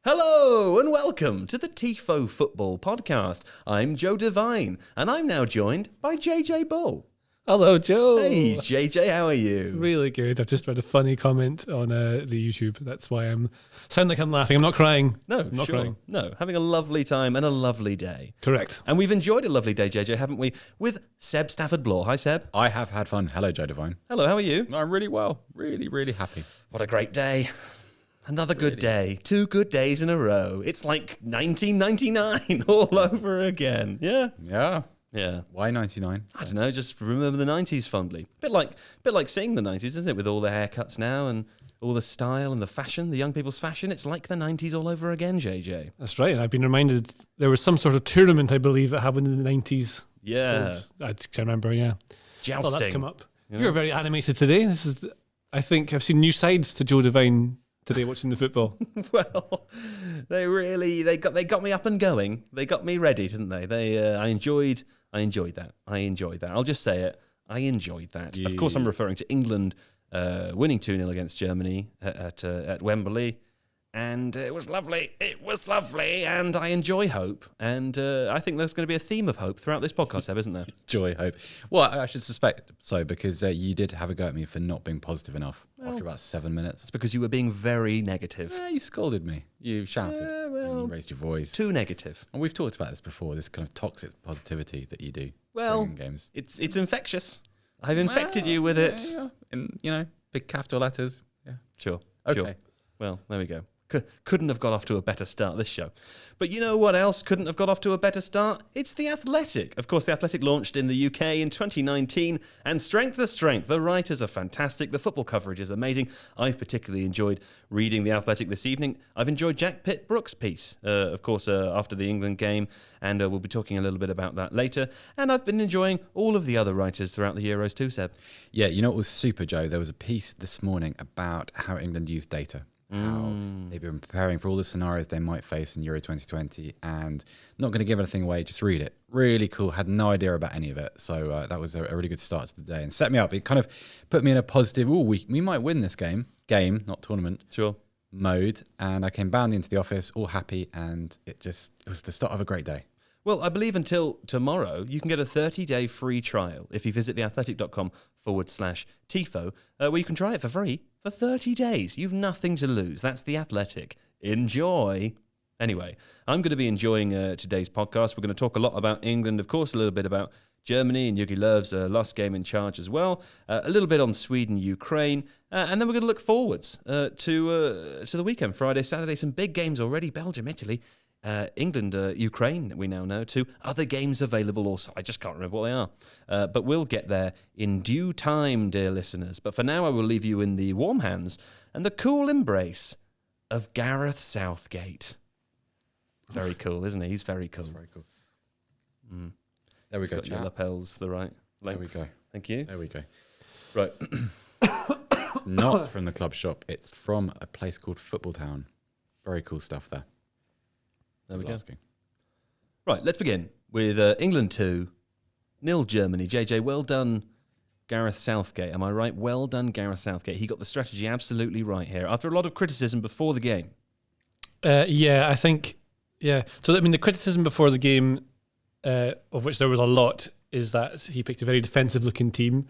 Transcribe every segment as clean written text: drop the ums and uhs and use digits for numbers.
Hello and welcome to the Tifo Football podcast. I'm Joe Devine and I'm now joined by JJ Bull. Hello, Joe. Hey, JJ, how are you? Really good. I've just read a funny comment on the YouTube. That's why sound like I'm laughing. I'm not crying. No, I'm not crying. No, having a lovely time and a lovely day. Correct. And we've enjoyed a lovely day, JJ, haven't we? With Seb Stafford-Bloor. Hi, Seb. I have had fun. Hello, Joe Devine. Hello, how are you? I'm really well. Really, really happy. What a great day. Another good day. 2 good days in a row. It's like 1999 all over again. Yeah? Yeah. Yeah. Why 99? I don't know, just remember the 90s fondly. Bit like seeing the 90s, isn't it? With all the haircuts now and all the style and the fashion, the young people's fashion. It's like the 90s all over again, JJ. That's right. And I've been reminded there was some sort of tournament, I believe, that happened in the 90s. Yeah. I can remember, yeah. Jousting. Well, that's come up. Yeah. You're very animated today. I think I've seen new sides to Joe Devine today watching the football. Well, they got me up and going. They got me ready, didn't they? I enjoyed that. I'll just say it. I enjoyed that. Yeah. Of course, I'm referring to England winning 2-0 against Germany at Wembley. And it was lovely. And I enjoy hope. And I think there's going to be a theme of hope throughout this podcast, Seb, isn't there? Joy, hope. Well, I should suspect so because you did have a go at me for not being positive enough after about 7 minutes. It's because you were being very negative. You scolded me. You shouted. well, and you raised your voice. Too negative. And we've talked about this before, this kind of toxic positivity that you do Well, in games. it's infectious. I've infected you with it. Yeah. In, big capital letters. Yeah. Sure. Okay. Sure. Well, there we go. Couldn't have got off to a better start, this show. But you know what else couldn't have got off to a better start? It's The Athletic. Of course, The Athletic launched in the UK in 2019, and strength to strength. The writers are fantastic. The football coverage is amazing. I've particularly enjoyed reading The Athletic this evening. I've enjoyed Jack Pitt-Brooks' piece, of course, after the England game, and we'll be talking a little bit about that later. And I've been enjoying all of the other writers throughout the Euros too, Seb. Yeah, you know what was super, Joe? There was a piece this morning about how England used data. How they've been preparing for all the scenarios they might face in Euro 2020 and not going to give anything away, just read it. Really cool. Had no idea about any of it. So that was a really good start to the day and set me up. It kind of put me in a positive, we might win this game, not tournament, Sure. mode. And I came bounding into the office, all happy, and it was the start of a great day. Well, I believe until tomorrow, you can get a 30-day free trial if you visit theathletic.com/Tifo, where you can try it for free for 30 days. You've nothing to lose. That's The Athletic. Enjoy. Anyway, I'm going to be enjoying today's podcast. We're going to talk a lot about England, of course, a little bit about Germany and Jogi Löw's last game in charge as well, a little bit on Sweden, Ukraine, and then we're going to look forwards to the weekend, Friday, Saturday, some big games already, Belgium, Italy, England, Ukraine, we now know, 2 other games available also. I just can't remember what they are. But we'll get there in due time, dear listeners. But for now, I will leave you in the warm hands and the cool embrace of Gareth Southgate. Very cool, isn't he? He's very cool. That's very cool. There we go, Got your lapels the right length. There we go. Thank you. There we go. Right. It's not from the club shop. It's from a place called Football Town. Very cool stuff there. There we go. Asking. Right, let's begin with England 2, 0 Germany. JJ, well done, Gareth Southgate. Am I right? Well done, Gareth Southgate. He got the strategy absolutely right here. After a lot of criticism before the game. I think, yeah. So, the criticism before the game, of which there was a lot, is that he picked a very defensive-looking team.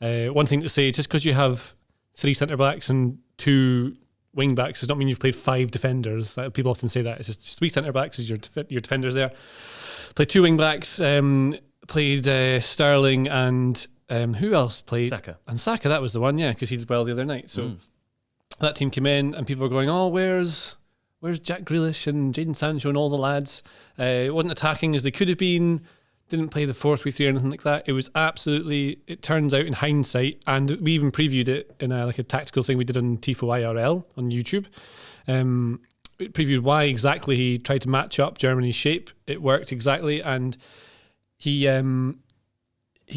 One thing to say, just because you have 3 centre-backs and 2 wing-backs does not mean you've played 5 defenders. People often say that. It's just 3 centre-backs as your defenders there. Played 2 wing-backs, played Sterling and who else played? Saka. And Saka, that was the one, yeah, because he did well the other night. So that team came in and people were going, oh, where's Jack Grealish and Jadon Sancho and all the lads? It wasn't attacking as they could have been. Didn't play the 4-3-3 or anything like that. It was absolutely, it turns out in hindsight, and we even previewed it in a tactical thing we did on Tifo IRL on YouTube. It previewed why exactly he tried to match up Germany's shape. It worked exactly, and he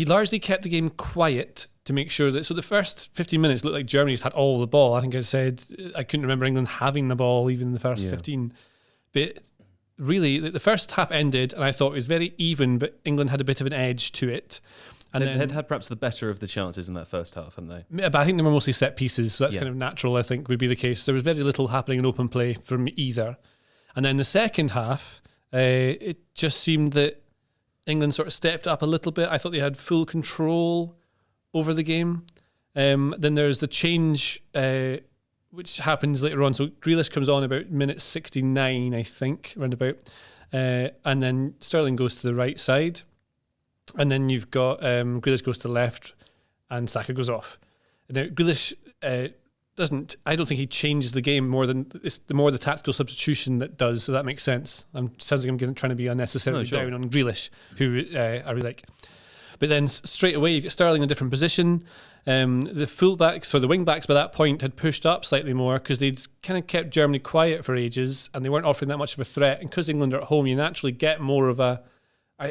largely kept the game quiet to make sure that, so the first 15 minutes looked like Germany just had all the ball. I think I said, I couldn't remember England having the ball even in the first 15. But really, the first half ended, and I thought it was very even, but England had a bit of an edge to it. And they'd had perhaps the better of the chances in that first half, hadn't they? But I think they were mostly set pieces, so that's kind of natural, I think, would be the case. There was very little happening in open play from either. And then the second half, it just seemed that England sort of stepped up a little bit. I thought they had full control over the game. Then there's the change, which happens later on. So Grealish comes on about minute 69, I think, round about. And then Sterling goes to the right side. And then you've got Grealish goes to the left and Saka goes off. Now, Grealish doesn't, I don't think he changes the game more than, it's the more the tactical substitution that does, so that makes sense. Sounds like I'm trying to be unnecessarily down on Grealish, who I really like. But then straight away, you get Sterling in a different position. The fullbacks, or the wing-backs by that point, had pushed up slightly more because they'd kind of kept Germany quiet for ages and they weren't offering that much of a threat. And because England are at home, you naturally get more of a,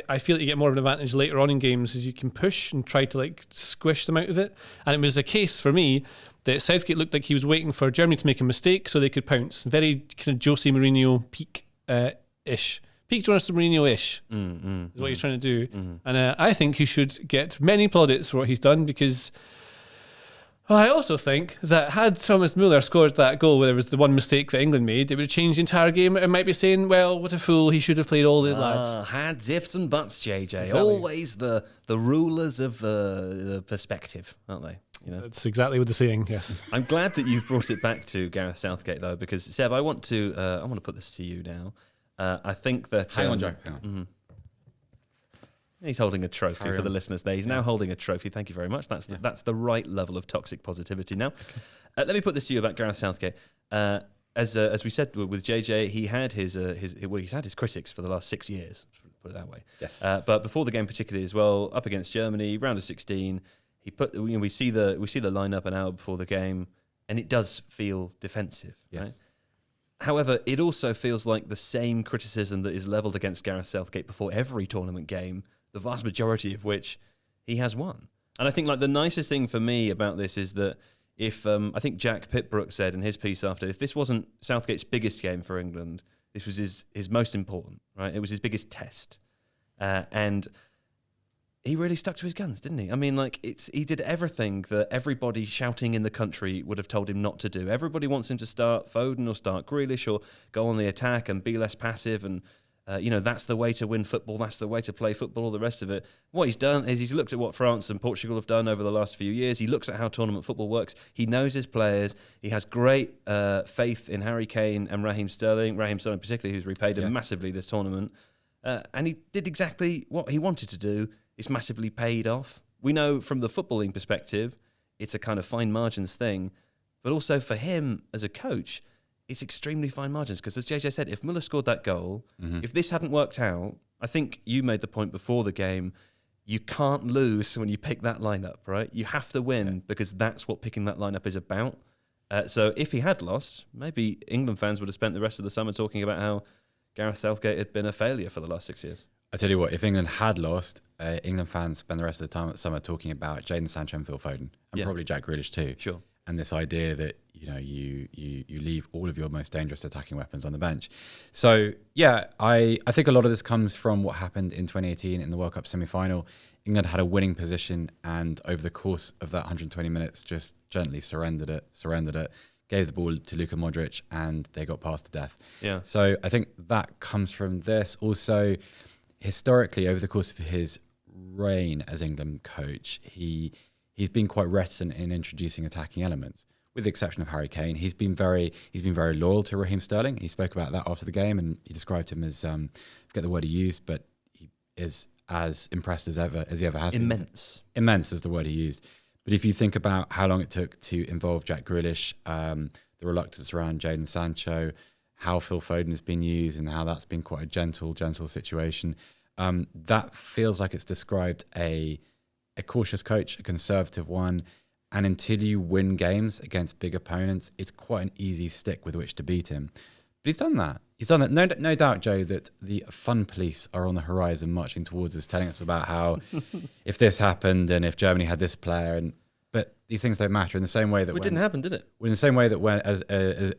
I feel that you get more of an advantage later on in games as you can push and try to like squish them out of it. And it was a case for me that Southgate looked like he was waiting for Germany to make a mistake so they could pounce. Very kind of Jose Mourinho-ish. Peak Jose Mourinho-ish is what he's trying to do. And I think he should get many plaudits for what he's done because... Well, I also think that had Thomas Müller scored that goal where there was the one mistake that England made, it would have changed the entire game. It might be saying, well, what a fool, he should have played all the lads. Hads, ifs and buts, JJ. Exactly. Always the rulers of the perspective, aren't they? You know? That's exactly what they're saying, yes. I'm glad that you've brought it back to Gareth Southgate, though, because, Seb, I want to put this to you now. I think that... Hang on, Joe. Hang on. Mm-hmm. He's holding a trophy for the listeners there. He's now holding a trophy. Thank you very much. That's the right level of toxic positivity. Now, let me put this to you about Gareth Southgate. As we said with JJ, he's had his critics for the last 6 years. Put it that way. Yes. But before the game, particularly as well, up against Germany, round of 16, he put. We see the lineup an hour before the game, and it does feel defensive. Yes. Right? However, it also feels like the same criticism that is levelled against Gareth Southgate before every tournament game, the vast majority of which he has won. And I think like the nicest thing for me about this is that if I think Jack Pitbrook said in his piece after, if this wasn't Southgate's biggest game for England, this was his most important, right? It was his biggest test. And he really stuck to his guns, didn't he? I mean, like he did everything that everybody shouting in the country would have told him not to do. Everybody wants him to start Foden or start Grealish or go on the attack and be less passive and that's the way to win football. That's the way to play football, all the rest of it. What he's done is he's looked at what France and Portugal have done over the last few years. He looks at how tournament football works. He knows his players. He has great faith in Harry Kane and Raheem Sterling. Raheem Sterling particularly, who's repaid him massively this tournament. And he did exactly what he wanted to do. It's massively paid off. We know from the footballing perspective, it's a kind of fine margins thing. But also for him as a coach, it's extremely fine margins because, as JJ said, if Müller scored that goal, if this hadn't worked out, I think you made the point before the game, you can't lose when you pick that lineup, right? You have to win because that's what picking that lineup is about. So if he had lost, maybe England fans would have spent the rest of the summer talking about how Gareth Southgate had been a failure for the last 6 years. I tell you what, if England had lost, England fans spend the rest of the time at the summer talking about Jadon Sancho and Phil Foden, and probably Jack Grealish too. Sure. And this idea that you leave all of your most dangerous attacking weapons on the bench. So yeah, I think a lot of this comes from what happened in 2018 in the World Cup semi-final. England had a winning position, and over the course of that 120 minutes, just gently surrendered it, gave the ball to Luka Modric, and they got past the death. Yeah. So I think that comes from this. Also, historically, over the course of his reign as England coach, he's been quite reticent in introducing attacking elements, with the exception of Harry Kane. He's been very loyal to Raheem Sterling. He spoke about that after the game, and he described him as I forget the word he used, but he is as impressed as he ever has been. Immense is the word he used. But if you think about how long it took to involve Jack Grealish, the reluctance around Jadon Sancho, how Phil Foden has been used, and how that's been quite a gentle situation, that feels like it's described a cautious coach, a conservative one, and until you win games against big opponents, it's quite an easy stick with which to beat him. But he's done that. No doubt, Joe, that the fun police are on the horizon marching towards us, telling us about how if this happened and if Germany had this player, but these things don't matter in the same way that it didn't happen, did it? In the same way that when as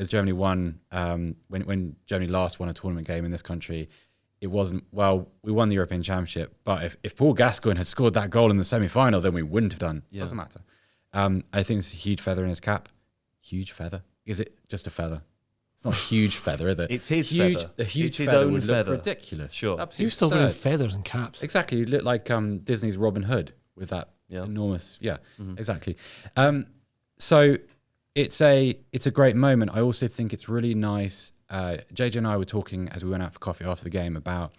Germany won, when Germany last won a tournament game in this country, it wasn't, well, we won the European Championship, but if Paul Gascoigne had scored that goal in the semi-final, then we wouldn't have done. Yeah. Doesn't matter. I think it's a huge feather in his cap. Huge feather. Is it just a feather? It's not a huge feather, is it? It's his huge, feather. A huge It's his feather own would feather. look ridiculous. Sure. Absolutely You're still wearing absurd. feathers and caps. Exactly. You look like Disney's Robin Hood with that enormous. Yeah, exactly. So it's a great moment. I also think it's really nice. JJ and I were talking as we went out for coffee after the game about,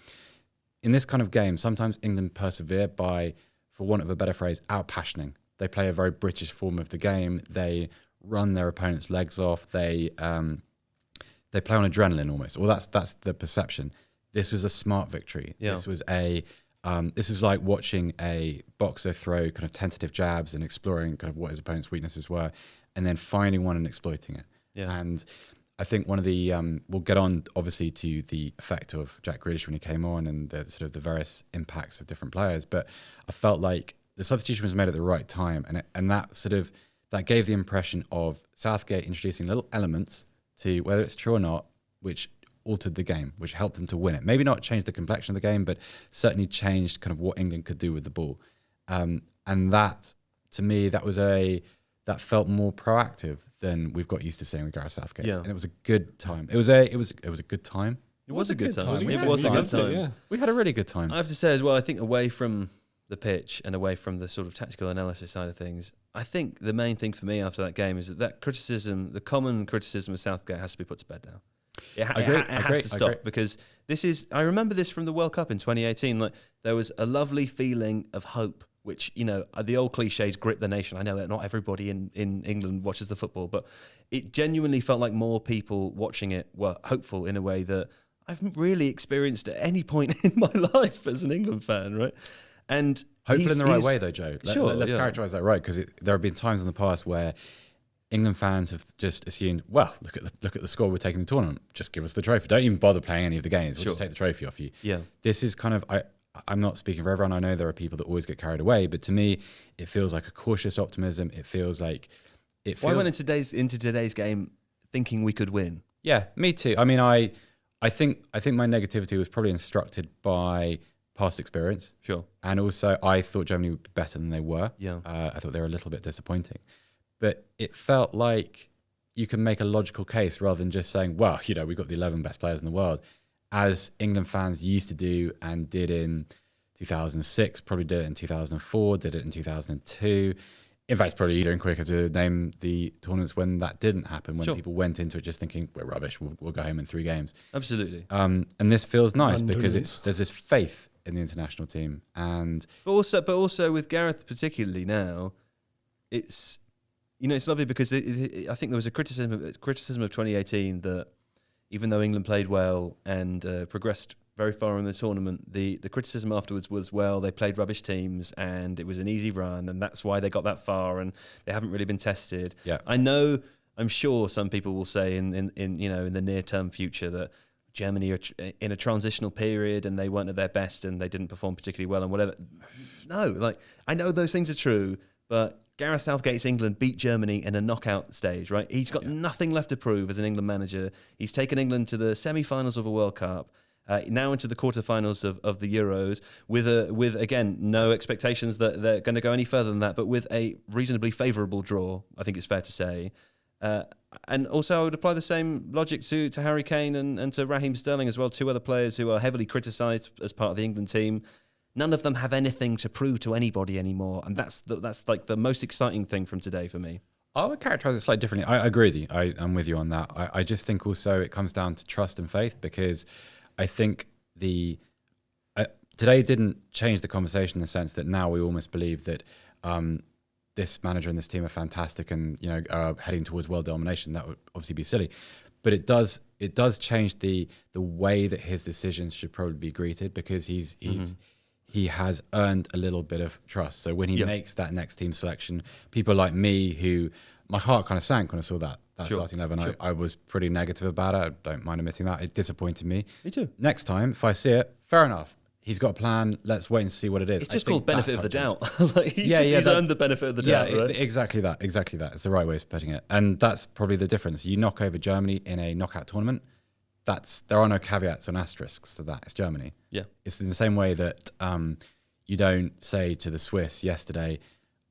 in this kind of game, sometimes England persevere by, for want of a better phrase, out-passioning. They play a very British form of the game. They run their opponent's legs off. They play on adrenaline almost. Well, that's the perception. This was a smart victory. Yeah. This was this was like watching a boxer throw kind of tentative jabs and exploring kind of what his opponent's weaknesses were, and then finding one and exploiting it. Yeah. And I think one of the we'll get on obviously to the effect of Jack Grealish when he came on and the sort of the various impacts of different players, but I felt like the substitution was made at the right time, and that gave the impression of Southgate introducing little elements to, whether it's true or not, which altered the game, which helped them to win it. Maybe not change the complexion of the game, but certainly changed kind of what England could do with the ball. And that, to me, that felt more proactive than we've got used to seeing with Gareth Southgate. Yeah. And it was a good time. It was a good time. It was a good time. We It had was a good fun. time. Yeah. We had a really good time. I have to say as well, I think away from the pitch and away from the sort of tactical analysis side of things, I think the main thing for me after that game is that criticism, the common criticism of Southgate, has to be put to bed now. It has to stop, because I remember this from the World Cup in 2018. Like, there was a lovely feeling of hope, which, the old cliches grip the nation. I know that not everybody in England watches the football, but it genuinely felt like more people watching it were hopeful in a way that I haven't really experienced at any point in my life as an England fan, right? And hopeful in the right way, though, Joe. Let's characterise that right, because there have been times in the past where England fans have just assumed, well, look at the score we're taking the tournament. Just give us the trophy. Don't even bother playing any of the games. We'll just take the trophy off you. Yeah. This is kind of, I'm not speaking for everyone. I know there are people that always get carried away, but to me, it feels like a cautious optimism. It feels like I went into today's game thinking we could win. Yeah, me too. I mean, I think my negativity was probably instructed by past experience. Sure. And also, I thought Germany would be better than they were. Yeah. I thought they were a little bit disappointing. But it felt like you can make a logical case rather than just saying, well, we've got the 11 best players in the world, as England fans used to do and did in 2006, probably did it in 2004, did it in 2002. In fact, it's probably easier and quicker to name the tournaments when that didn't happen, when people went into it just thinking, we're rubbish, we'll go home in 3 games. Absolutely. And this feels nice because there's this faith in the international team. And but also with Gareth particularly now, it's lovely because I think there was a criticism of 2018 that even though England played well and progressed very far in the tournament, the criticism afterwards was, well, they played rubbish teams and it was an easy run and that's why they got that far and they haven't really been tested. Yeah. I'm sure some people will say in the near term future that Germany are in a transitional period and they weren't at their best and they didn't perform particularly well and whatever. No, I know those things are true, but Gareth Southgate's England beat Germany in a knockout stage, right? He's got nothing left to prove as an England manager. He's taken England to the semi-finals of a World Cup, now into the quarterfinals of the Euros, with again, no expectations that they're going to go any further than that, but with a reasonably favourable draw, I think it's fair to say. And also I would apply the same logic to Harry Kane and to Raheem Sterling as well, 2 other players who are heavily criticised as part of the England team. None of them have anything to prove to anybody anymore, and that's like the most exciting thing from today for me. I would characterise it slightly differently. I agree with you. I'm with you on that. I just think also it comes down to trust and faith, because I think today didn't change the conversation in the sense that now we almost believe that this manager and this team are fantastic and are heading towards world domination. That would obviously be silly, but it does change the way that his decisions should probably be greeted, because he has earned a little bit of trust. So when he makes that next team selection, people like me, who my heart kind of sank when I saw that starting 11. I was pretty negative about it. I don't mind admitting that. It disappointed me. Me too. Next time, if I see it, fair enough. He's got a plan. Let's wait and see what it is. It's just called benefit of the doubt. He's earned the benefit of the doubt, right? Exactly that. It's the right way of putting it. And that's probably the difference. You knock over Germany in a knockout tournament, there are no caveats and asterisks to that. It's Germany. Yeah. It's in the same way that you don't say to the Swiss yesterday,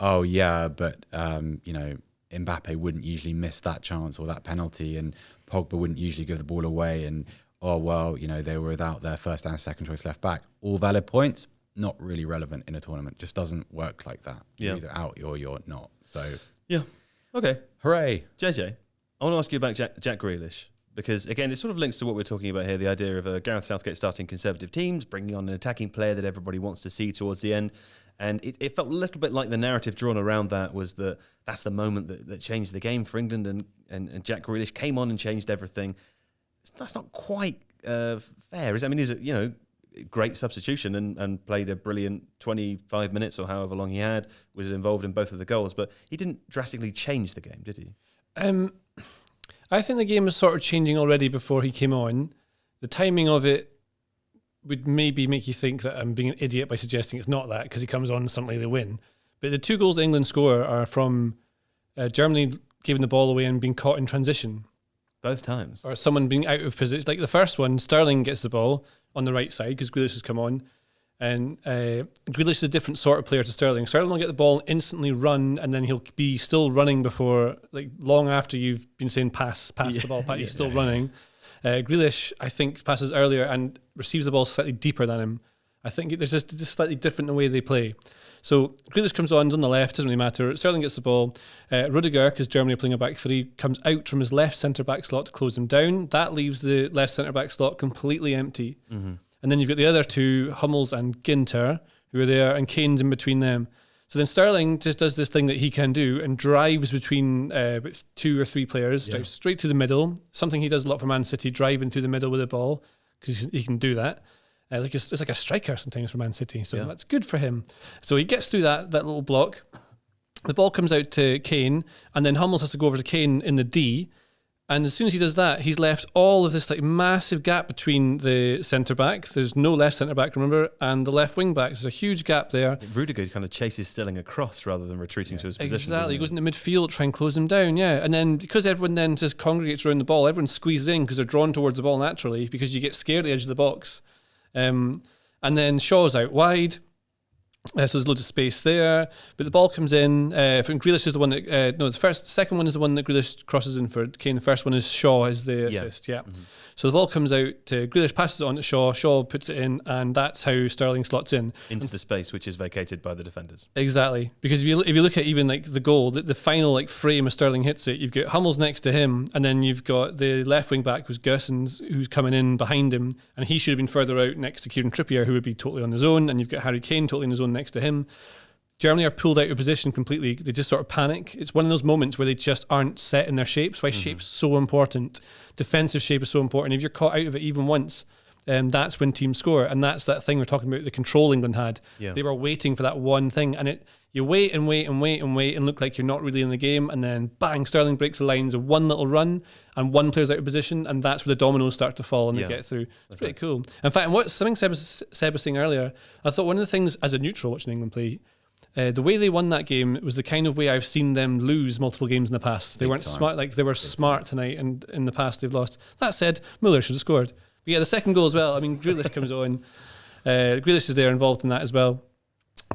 oh yeah, but Mbappe wouldn't usually miss that chance or that penalty, and Pogba wouldn't usually give the ball away, and oh well, they were without their first and second choice left back. All valid points, not really relevant in a tournament. Just doesn't work like that. You're either out or you're not. So yeah, okay, hooray, JJ. I want to ask you about Jack Grealish, because again, it sort of links to what we're talking about here, the idea of Gareth Southgate starting conservative teams, bringing on an attacking player that everybody wants to see towards the end. And it felt a little bit like the narrative drawn around that was that's the moment that changed the game for England, and Jack Grealish came on and changed everything. That's not quite fair, is it? I mean, he's a great substitution and played a brilliant 25 minutes or however long he had, was involved in both of the goals, but he didn't drastically change the game, did he? I think the game was sort of changing already before he came on. The timing of it would maybe make you think that I'm being an idiot by suggesting it's not that, because he comes on and suddenly they win. But the 2 goals that England score are from Germany giving the ball away and being caught in transition. Both times. Or someone being out of position. Like the first one, Sterling gets the ball on the right side because Grealish has come on. And Grealish is a different sort of player to Sterling. Sterling will get the ball and instantly run, and then he'll be still running before, like long after you've been saying pass the ball, he's still running. Grealish, I think, passes earlier and receives the ball slightly deeper than him. I think there's just slightly different in the way they play. So Grealish comes on, he's on the left, doesn't really matter. Sterling gets the ball. Rudiger, because Germany are playing a back 3, comes out from his left centre-back slot to close him down. That leaves the left centre-back slot completely empty. Mm-hmm. And then you've got the other 2, Hummels and Ginter, who are there, and Kane's in between them. So then Sterling just does this thing that he can do and drives between 2 or 3 players, straight to the middle, something he does a lot for Man City, driving through the middle with the ball, because he can do that. It's like a striker sometimes for Man City, so that's good for him. So he gets through that little block. The ball comes out to Kane, and then Hummels has to go over to Kane in the D. And as soon as he does that, he's left all of this like massive gap between the centre-back. There's no left centre-back, remember, and the left wing-back. There's a huge gap there. Rudiger kind of chases Sterling across rather than retreating to his position. Exactly. He goes into midfield, try and close him down, And then because everyone then just congregates around the ball, everyone squeezes in because they're drawn towards the ball naturally, because you get scared at the edge of the box. And then Shaw's out wide. So there's loads of space there, but the ball comes in. Grealish is the one that second one is the one that Grealish crosses in for Kane. The first one is Shaw is the assist. Yeah. Mm-hmm. So the ball comes out to Grealish, passes it on to Shaw. Shaw puts it in, and that's how Sterling slots in into the space which is vacated by the defenders. Exactly, because if you look at even like the goal, the final like frame of Sterling hits it. You've got Hummels next to him, and then you've got the left wing back who's Gosens, who's coming in behind him, and he should have been further out next to Kieran Trippier, who would be totally on his own, and you've got Harry Kane totally on his own next to him. Germany are pulled out of position completely. They just sort of panic. It's one of those moments where they just aren't set in their shapes. Why shape's so important. Defensive shape is so important. If you're caught out of it even once, that's when teams score. And that's that thing we're talking about, the control England had. Yeah. They were waiting for that one thing. And you wait and wait and wait and wait and look like you're not really in the game. And then bang, Sterling breaks the lines of one little run and one player's out of position. And that's where the dominoes start to fall and they get through. It's pretty cool. In fact, something Seb was saying earlier, I thought one of the things as a neutral watching England play, the way they won that game was the kind of way I've seen them lose multiple games in the past. They weren't smart, like they were smart tonight, and in the past they've lost. That said, Müller should have scored. But yeah, the second goal as well. I mean, Grealish comes on. Grealish is there involved in that as well,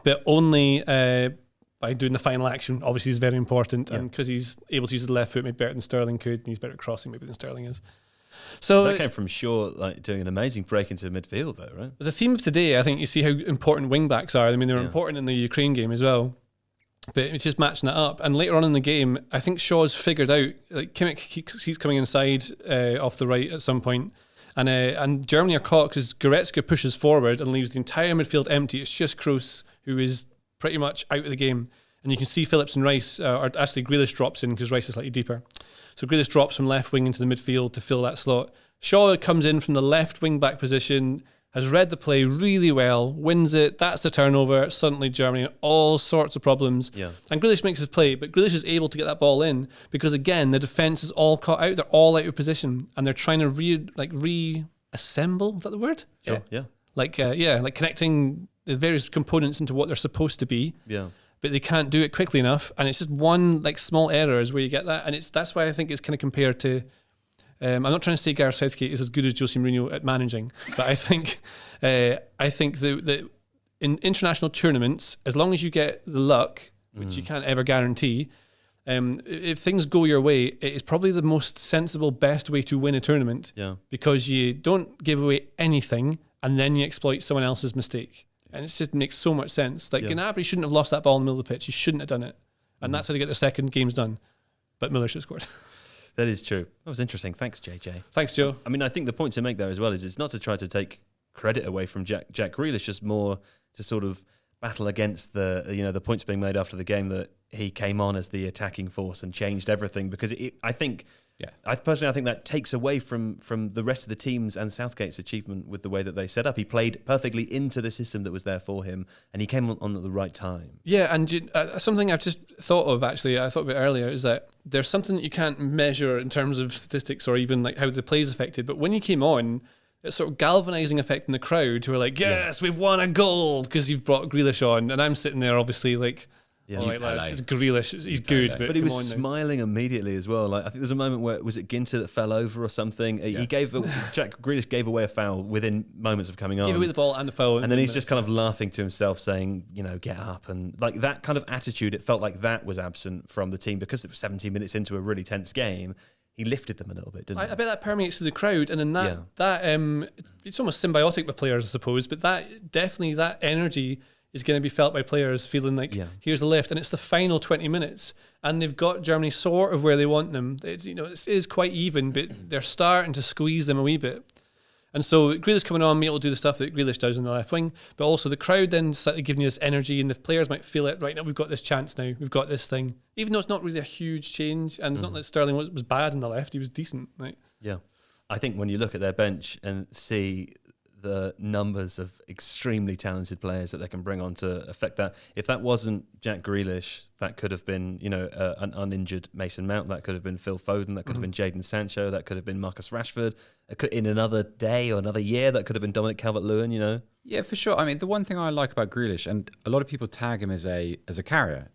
but only by doing the final action. Obviously, is very important, and because he's able to use his left foot maybe better than Sterling could, and he's better at crossing maybe than Sterling is. So that came from Shaw, like doing an amazing break into midfield, though, right? As a theme of today, I think you see how important wing backs are. I mean, they're important in the Ukraine game as well, but it's just matching that up. And later on in the game, I think Shaw's figured out like Kimmich keeps coming inside off the right at some point, and Germany are caught because Goretzka pushes forward and leaves the entire midfield empty. It's just Kroos who is pretty much out of the game. And you can see Phillips and Rice, or actually Grealish drops in because Rice is slightly deeper. So Grealish drops from left wing into the midfield to fill that slot. Shaw comes in from the left wing back position, has read the play really well, wins it, that's the turnover. Suddenly Germany, all sorts of problems. Yeah. And Grealish makes his play, but Grealish is able to get that ball in because again, the defence is all caught out, they're all out of position, and they're trying to reassemble, is that the word? Sure. Yeah. Like connecting the various components into what they're supposed to be. Yeah. But they can't do it quickly enough, and it's just one like small error is where you get that, and that's why I think it's kind of compared to. I'm not trying to say Gareth Southgate is as good as Jose Mourinho at managing, but I think that in international tournaments, as long as you get the luck, which you can't ever guarantee, If things go your way, it is probably the most sensible, best way to win a tournament. Yeah. Because you don't give away anything and then you exploit someone else's mistake. And it just makes so much sense. Like, Gnabry shouldn't have lost that ball in the middle of the pitch. He shouldn't have done it. And that's how they get their second games done. But Miller should have scored. That is true. That was interesting. Thanks, JJ. Thanks, Joe. I mean, I think the point to make there as well is it's not to try to take credit away from Jack Grealish, just more to sort of battle against the points being made after the game that he came on as the attacking force and changed everything. Because I think that takes away from the rest of the teams and Southgate's achievement with the way that they set up. He played perfectly into the system that was there for him, and he came on at the right time. Yeah, and something I've just thought of, actually, I thought about earlier, is that there's something that you can't measure in terms of statistics or even like how the play is affected. But when he came on, it's sort of galvanizing effect in the crowd who are like, yes, we've won a goal because you've brought Grealish on. And I'm sitting there obviously like, all right, lads, it's Grealish, he's good. But he was smiling immediately as well. Like, I think there's a moment where, was it Ginter that fell over or something? He Jack Grealish gave away a foul within moments of coming on. Gave away the ball and the foul. And then he's just kind of laughing to himself saying, get up. And like that kind of attitude, it felt like that was absent from the team because it was 17 minutes into a really tense game. He lifted them a little bit, didn't he? I bet that permeates through the crowd, and then it's almost symbiotic with players, I suppose. But that energy is going to be felt by players feeling like here's a lift, and it's the final 20 minutes, and they've got Germany sort of where they want them. It is quite even, but they're starting to squeeze them a wee bit. And so Grealish coming on, maybe will do the stuff that Grealish does in the left wing, but also the crowd then slightly giving you this energy, and the players might feel it, right now we've got this chance now, we've got this thing. Even though it's not really a huge change, and it's not that Sterling was bad in the left, he was decent. Right? Yeah. I think when you look at their bench and see the numbers of extremely talented players that they can bring on to affect that. If that wasn't Jack Grealish, that could have been, an uninjured Mason Mount. That could have been Phil Foden. That could have been Jadon Sancho. That could have been Marcus Rashford. In another day or another year, that could have been Dominic Calvert-Lewin. Yeah, for sure. I mean, the one thing I like about Grealish, and a lot of people tag him as a carrier,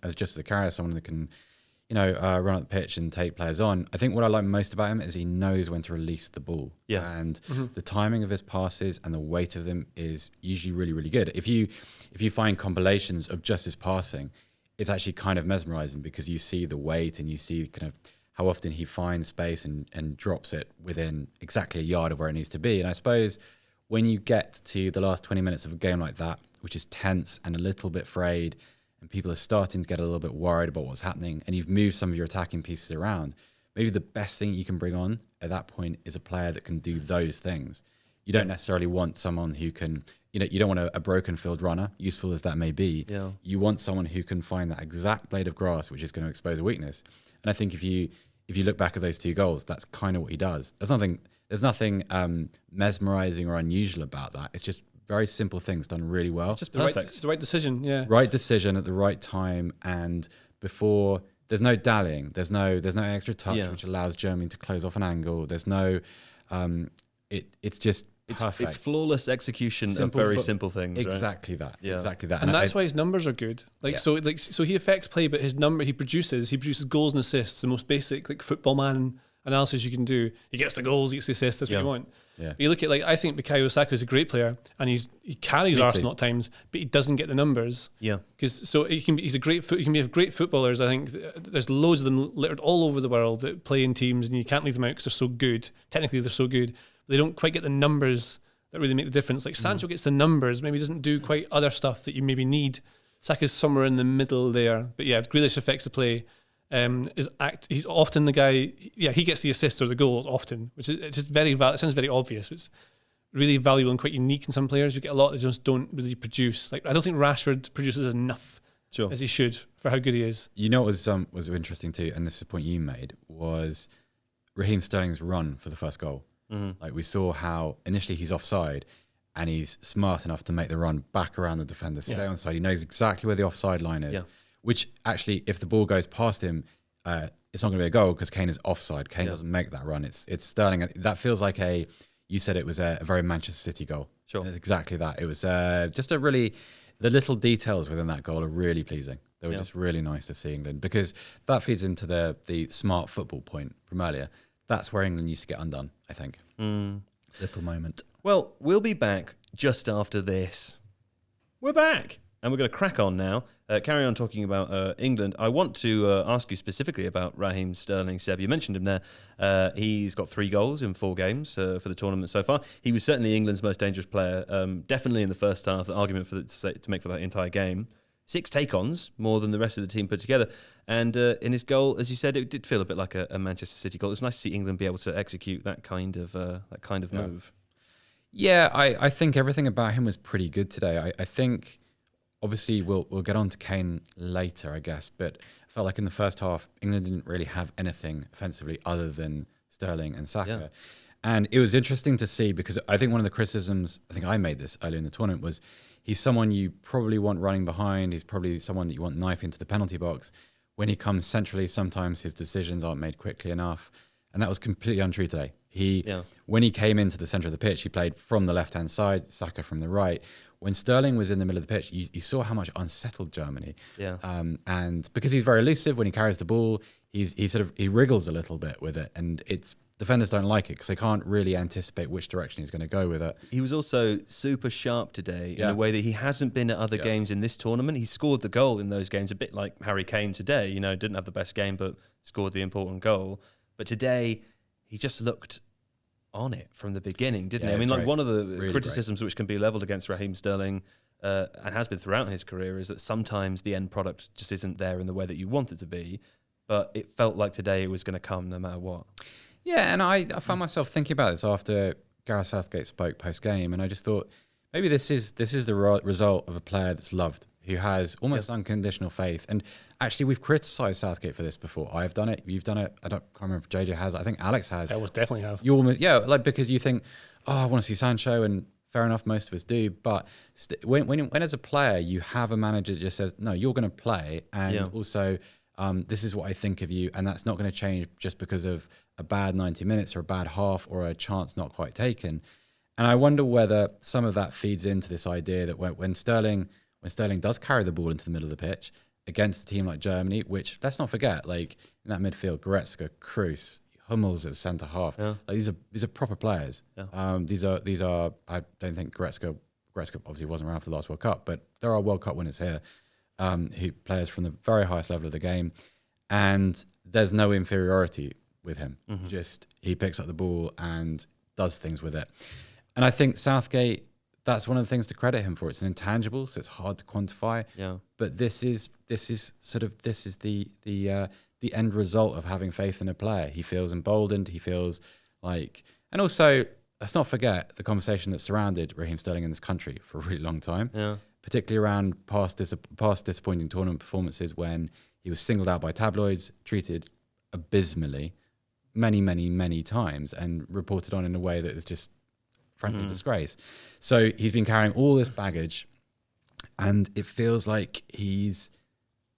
someone that can, run up the pitch and take players on. I think what I like most about him is he knows when to release the ball. Yeah. And the timing of his passes and the weight of them is usually really, really good. If you find compilations of just his passing, it's actually kind of mesmerizing because you see the weight and you see kind of how often he finds space and drops it within exactly a yard of where it needs to be. And I suppose when you get to the last 20 minutes of a game like that, which is tense and a little bit frayed, and people are starting to get a little bit worried about what's happening, and you've moved some of your attacking pieces around, maybe the best thing you can bring on at that point is a player that can do those things. You don't necessarily want someone who can, you don't want a broken field runner, useful as that may be. Yeah. You want someone who can find that exact blade of grass which is going to expose a weakness. And I think if you look back at those two goals, that's kind of what he does. There's nothing mesmerizing or unusual about that. It's just very simple things done really well. It's just perfect. It's the right decision, yeah. Right decision at the right time, and before there's no dallying. There's no extra touch which allows Germany to close off an angle. There's no it's just perfect. It's flawless execution of very simple things. Exactly right? that. Yeah. Exactly that. And that's why his numbers are good. So he affects play, but he produces goals and assists, the most basic football man analysis you can do. He gets the goals, he gets the assists, that's what you want. Yeah. But you look at I think Bukayo Saka is a great player, and he carries Arsenal at times, but he doesn't get the numbers. Yeah. Because he can be great footballers. I think there's loads of them littered all over the world that play in teams, and you can't leave them out because they're so good. Technically, they're so good, but they don't quite get the numbers that really make the difference. Like Sancho gets the numbers, maybe doesn't do quite other stuff that you maybe need. Saka's somewhere in the middle there, but yeah, Grealish affects the play. He's often the guy. Yeah, he gets the assists or the goals often, which is it's just very. It sounds very obvious. It's really valuable and quite unique in some players. You get a lot that just don't really produce. I don't think Rashford produces enough as he should for how good he is. You know what was interesting too, and this is a point you made, was Raheem Sterling's run for the first goal. Mm-hmm. We saw how initially he's offside, and he's smart enough to make the run back around the defender, stay onside. He knows exactly where the offside line is. Yeah. Which actually, if the ball goes past him, it's not going to be a goal because Kane is offside. Kane doesn't make that run. It's Sterling. That feels like you said it was a very Manchester City goal. Sure. It's exactly that. It was just the little details within that goal are really pleasing. They were just really nice to see England, because that feeds into the smart football point from earlier. That's where England used to get undone, I think. Little moment. Well, we'll be back just after this. We're back. And we're going to crack on now. carry on talking about England. I want to ask you specifically about Raheem Sterling. Seb, you mentioned him there. He's got 3 goals in 4 games for the tournament so far. He was certainly England's most dangerous player, definitely in the first half. The argument to make for that entire game. 6 take-ons, more than the rest of the team put together. And in his goal, as you said, it did feel a bit like a Manchester City goal. It was nice to see England be able to execute that kind of move. Yeah, I think everything about him was pretty good today. I think, obviously, we'll get on to Kane later, I guess, but I felt like in the first half, England didn't really have anything offensively other than Sterling and Saka. Yeah. And it was interesting to see, because I think one of the criticisms, I think I made this earlier in the tournament, was he's someone you probably want running behind. He's probably someone that you want knifing into the penalty box. When he comes centrally, sometimes his decisions aren't made quickly enough. And that was completely untrue today. When he came into the centre of the pitch, he played from the left-hand side, Saka from the right. When Sterling was in the middle of the pitch, you saw how much unsettled Germany. Yeah. And because he's very elusive when he carries the ball, he wriggles a little bit with it, and defenders don't like it because they can't really anticipate which direction he's going to go with it. He was also super sharp today in a way that he hasn't been at other games in this tournament. He scored the goal in those games, a bit like Harry Kane today. You know, didn't have the best game, but scored the important goal. But today, he just looked on it from the beginning, didn't he? I mean, like one of the criticisms which can be levelled against Raheem Sterling and has been throughout his career is that sometimes the end product just isn't there in the way that you want it to be. But it felt like today it was going to come no matter what. Yeah, and I found myself thinking about this after Gareth Southgate spoke post-game, and I just thought maybe this is the result of a player that's loved, who has almost unconditional faith. And actually, we've criticised Southgate for this before. I've done it. You've done it. Can't remember if JJ has. I think Alex has. I was definitely have. You almost because you think, oh, I want to see Sancho, and fair enough, most of us do. But when as a player you have a manager that just says, no, you're going to play, and also this is what I think of you, and that's not going to change just because of a bad 90 minutes or a bad half or a chance not quite taken. And I wonder whether some of that feeds into this idea that when Sterling does carry the ball into the middle of the pitch against a team like Germany, which let's not forget, like in that midfield, Goretzka, Kroos, Hummels as centre half, like these are proper players. Yeah. These are I don't think Goretzka obviously wasn't around for the last World Cup, but there are World Cup winners here, who players from the very highest level of the game, and there's no inferiority with him. Mm-hmm. Just he picks up the ball and does things with it. And I think Southgate, that's one of the things to credit him for. It's an intangible, so it's hard to quantify. Yeah. But this is the end result of having faith in a player. He feels emboldened. He feels like, and also let's not forget the conversation that surrounded Raheem Sterling in this country for a really long time. Yeah. Particularly around past disappointing tournament performances when he was singled out by tabloids, treated abysmally many times, and reported on in a way that is just frankly disgrace. So he's been carrying all this baggage, and it feels like he's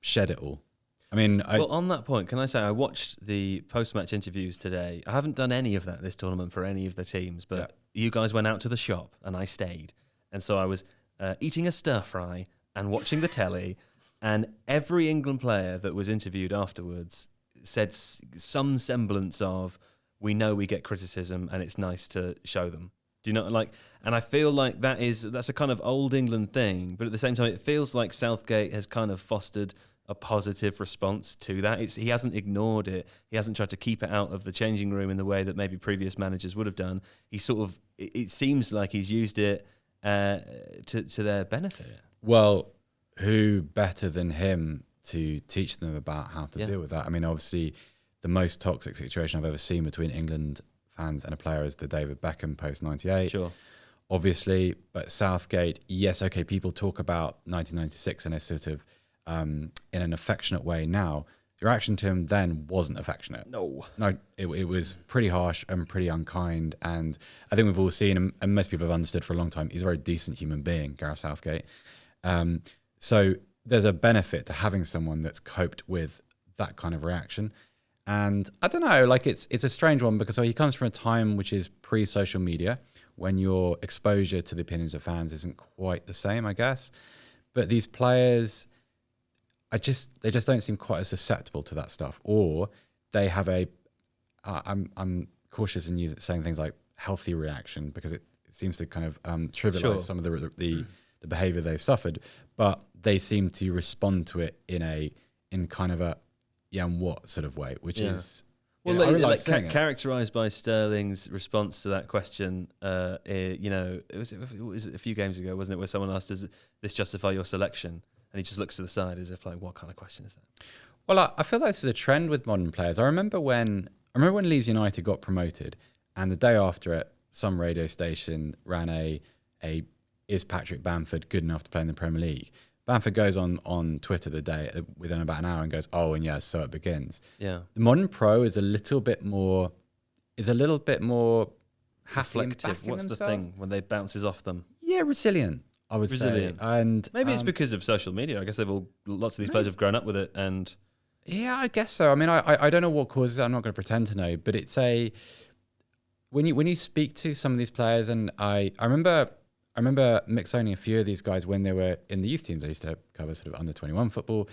shed it all. I mean, well, on that point, can I say I watched the post-match interviews today. I haven't done any of that this tournament for any of the teams, but you guys went out to the shop and I stayed, and so I was eating a stir fry and watching the telly, and every England player that was interviewed afterwards said some semblance of, we know we get criticism and it's nice to show them. Do you know, like, and I feel like that's a kind of old England thing, but at the same time, it feels like Southgate has kind of fostered a positive response to that. He hasn't ignored it. He hasn't tried to keep it out of the changing room in the way that maybe previous managers would have done. He sort of, it seems like he's used it to their benefit. Well, who better than him to teach them about how to deal with that? I mean, obviously, the most toxic situation I've ever seen between England fans and a player is the David Beckham post-98. Sure. Obviously, but Southgate, yes, okay, people talk about 1996 in a sort of, in an affectionate way now. The reaction to him then wasn't affectionate. No, it was pretty harsh and pretty unkind. And I think we've all seen, and most people have understood for a long time, he's a very decent human being, Gareth Southgate. So there's a benefit to having someone that's coped with that kind of reaction. And I don't know, like it's a strange one because he comes from a time which is pre-social media, when your exposure to the opinions of fans isn't quite the same, I guess. But these players, they just don't seem quite as susceptible to that stuff, or they have I'm cautious in saying things like healthy reaction, because it seems to kind of trivialize some of the the behaviour they've suffered, but they seem to respond to it in kind of a and what sort of way, which is. Well, I really like seeing it. Characterised by Sterling's response to that question, it was a few games ago, wasn't it, where someone asked, "Does this justify your selection?" And he just looks to the side as if like, "What kind of question is that?" Well, I feel like this is a trend with modern players. I remember when Leeds United got promoted, and the day after it, some radio station ran a "Is Patrick Bamford good enough to play in the Premier League?" Bamford goes on Twitter the day within about an hour and goes, "Oh, and yes, so it begins." Yeah, the modern pro is a little bit more happy and reflective. backing What's themselves. the thing when they bounces off them? Yeah, resilient. I would say, and maybe it's because of social media. I guess lots of these players have grown up with it, and yeah, I guess so. I mean, I don't know what causes it. I'm not going to pretend to know, but it's when you speak to some of these players, and I remember mixoning a few of these guys when they were in the youth teams. I used to cover sort of under 21 football,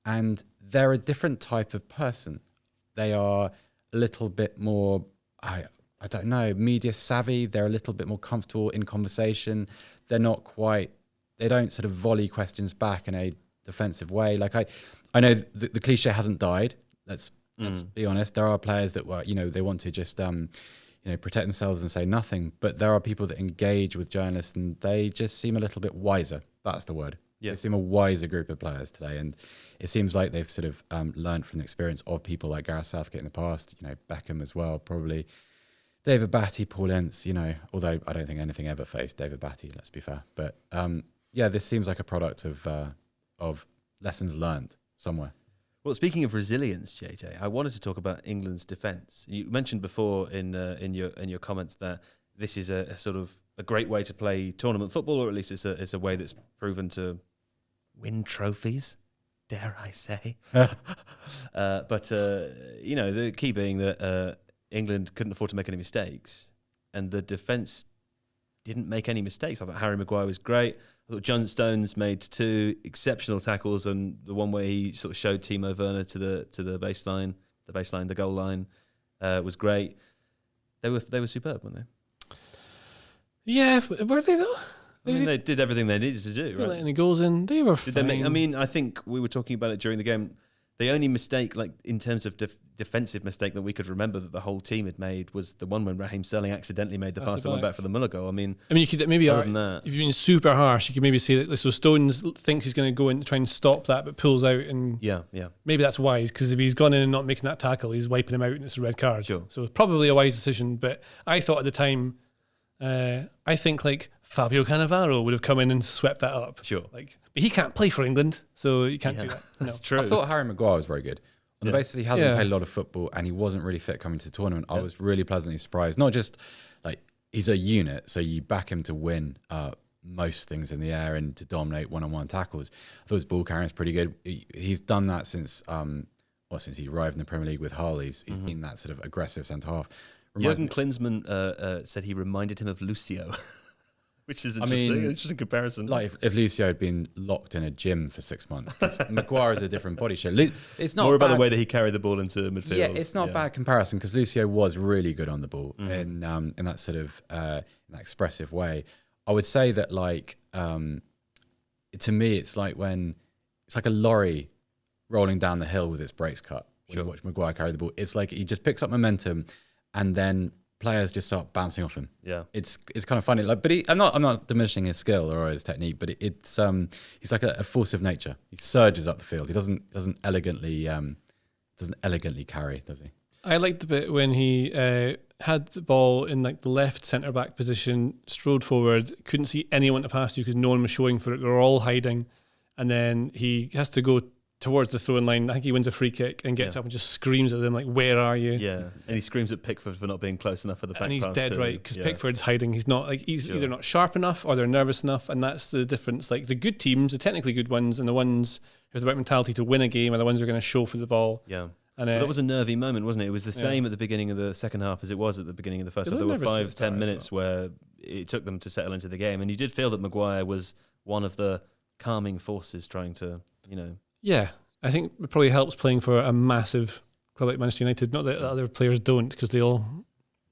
and they're a different type of person. They are a little bit more, I don't know, media savvy. They're a little bit more comfortable in conversation. They don't sort of volley questions back in a defensive way. Like I know the cliche hasn't died. Let's be honest. There are players that they want to just protect themselves and say nothing. But there are people that engage with journalists, and they just seem a little bit wiser. That's the word. Yeah. They seem a wiser group of players today, and it seems like they've sort of learned from the experience of people like Gareth Southgate in the past. Beckham as well, probably. David Batty, Paul Ince. Although I don't think anything ever faced David Batty. Let's be fair. But this seems like a product of lessons learned somewhere. Well, speaking of resilience, JJ, I wanted to talk about England's defence. You mentioned before in your comments that this is a sort of a great way to play tournament football, or at least it's a way that's proven to win trophies, dare I say. But the key being that England couldn't afford to make any mistakes, and the defence didn't make any mistakes. I thought Harry Maguire was great. I thought John Stones made 2 exceptional tackles, and the one where he sort of showed Timo Werner to the baseline, the goal line, was great. They were superb, weren't they? Yeah, were they though? They did everything they needed to do. Right? Letting the goals in, they were fine. I think we were talking about it during the game. The only mistake, like in terms of defensive mistake that we could remember that the whole team had made, was the one when Raheem Sterling accidentally made the pass that went back for the Muller goal. I mean, you could maybe other than that, if you've been super harsh, you could maybe say that so Stones thinks he's going to go in to try and stop that, but pulls out, and maybe that's wise, because if he's gone in and not making that tackle, he's wiping him out and it's a red card. Sure. So it's probably a wise decision. But I thought at the time, I think like Fabio Cannavaro would have come in and swept that up. Sure. But he can't play for England, so you can't do that. That's true. I thought Harry Maguire was very good. On the basis that he hasn't played a lot of football and he wasn't really fit coming to the tournament, I was really pleasantly surprised. Not just like he's a unit, so you back him to win most things in the air and to dominate one-on-one tackles. I thought his ball carrying was pretty good. He's done that since he arrived in the Premier League with Hull. He's been that sort of aggressive centre half. Jurgen Klinsmann said he reminded him of Lucio. Which is interesting comparison. Like if Lucio had been locked in a gym for 6 months, Maguire is a different body shape. It's not more about the way that he carried the ball into midfield. Yeah, it's not a bad comparison, because Lucio was really good on the ball in that sort of in that expressive way. I would say that to me, it's like a lorry rolling down the hill with its brakes cut. When you watch Maguire carry the ball, it's like he just picks up momentum, and then players just start bouncing off him. Yeah, it's kind of funny. But I'm not diminishing his skill or his technique, but it's he's like a force of nature. He surges up the field. He doesn't elegantly carry, does he? I liked the bit when he had the ball in like the left centre back position, strode forward, couldn't see anyone to pass to because no one was showing for it. They were all hiding, and then he has to go towards the throwing line. I think he wins a free kick and gets up and just screams at them like, "Where are you?" Yeah, and he screams at Pickford for not being close enough for the back pass. And he's dead right, because Pickford's hiding. He's not he's either not sharp enough or they're nervous enough, and that's the difference. Like the good teams, the technically good ones, and the ones who have the right mentality to win a game are the ones who are going to show for the ball. Yeah. And that was a nervy moment, wasn't it? It was the same at the beginning of the second half as it was at the beginning of the first half. There were 5-10 minutes where it took them to settle into the game, and you did feel that Maguire was one of the calming forces trying to, Yeah, I think it probably helps playing for a massive club like Manchester United. Not that other players don't, because they all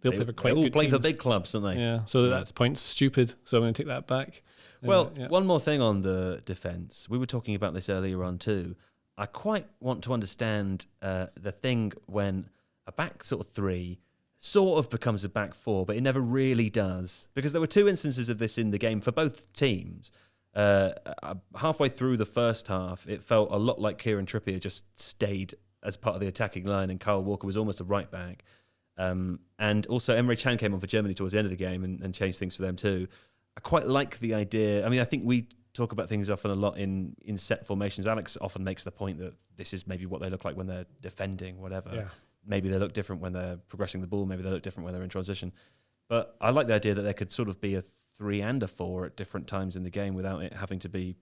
They'll play for quite they all good play for teams. big clubs, don't they? Yeah, so that's point's stupid. So I'm going to take that back. Well, Yeah. one more thing on the defence. We were talking about this earlier on too. I quite want to understand the thing when a back sort of three sort of becomes a back four, but it never really does. Because there were two instances of this in the game for both teams. Halfway through the first half, it felt a lot like Kieran Trippier just stayed as part of the attacking line and Kyle Walker was almost a right back. And also Emre Can came on for Germany towards the end of the game and changed things for them too. I quite like the idea. I mean, I think we talk about things often a lot in set formations. Alex often makes the point that this is maybe what they look like when they're defending, whatever. Yeah. Maybe they look different when they're progressing the ball. Maybe they look different when they're in transition. But I like the idea that there could sort of be a 3 and a 4 at different times in the game without it having to be,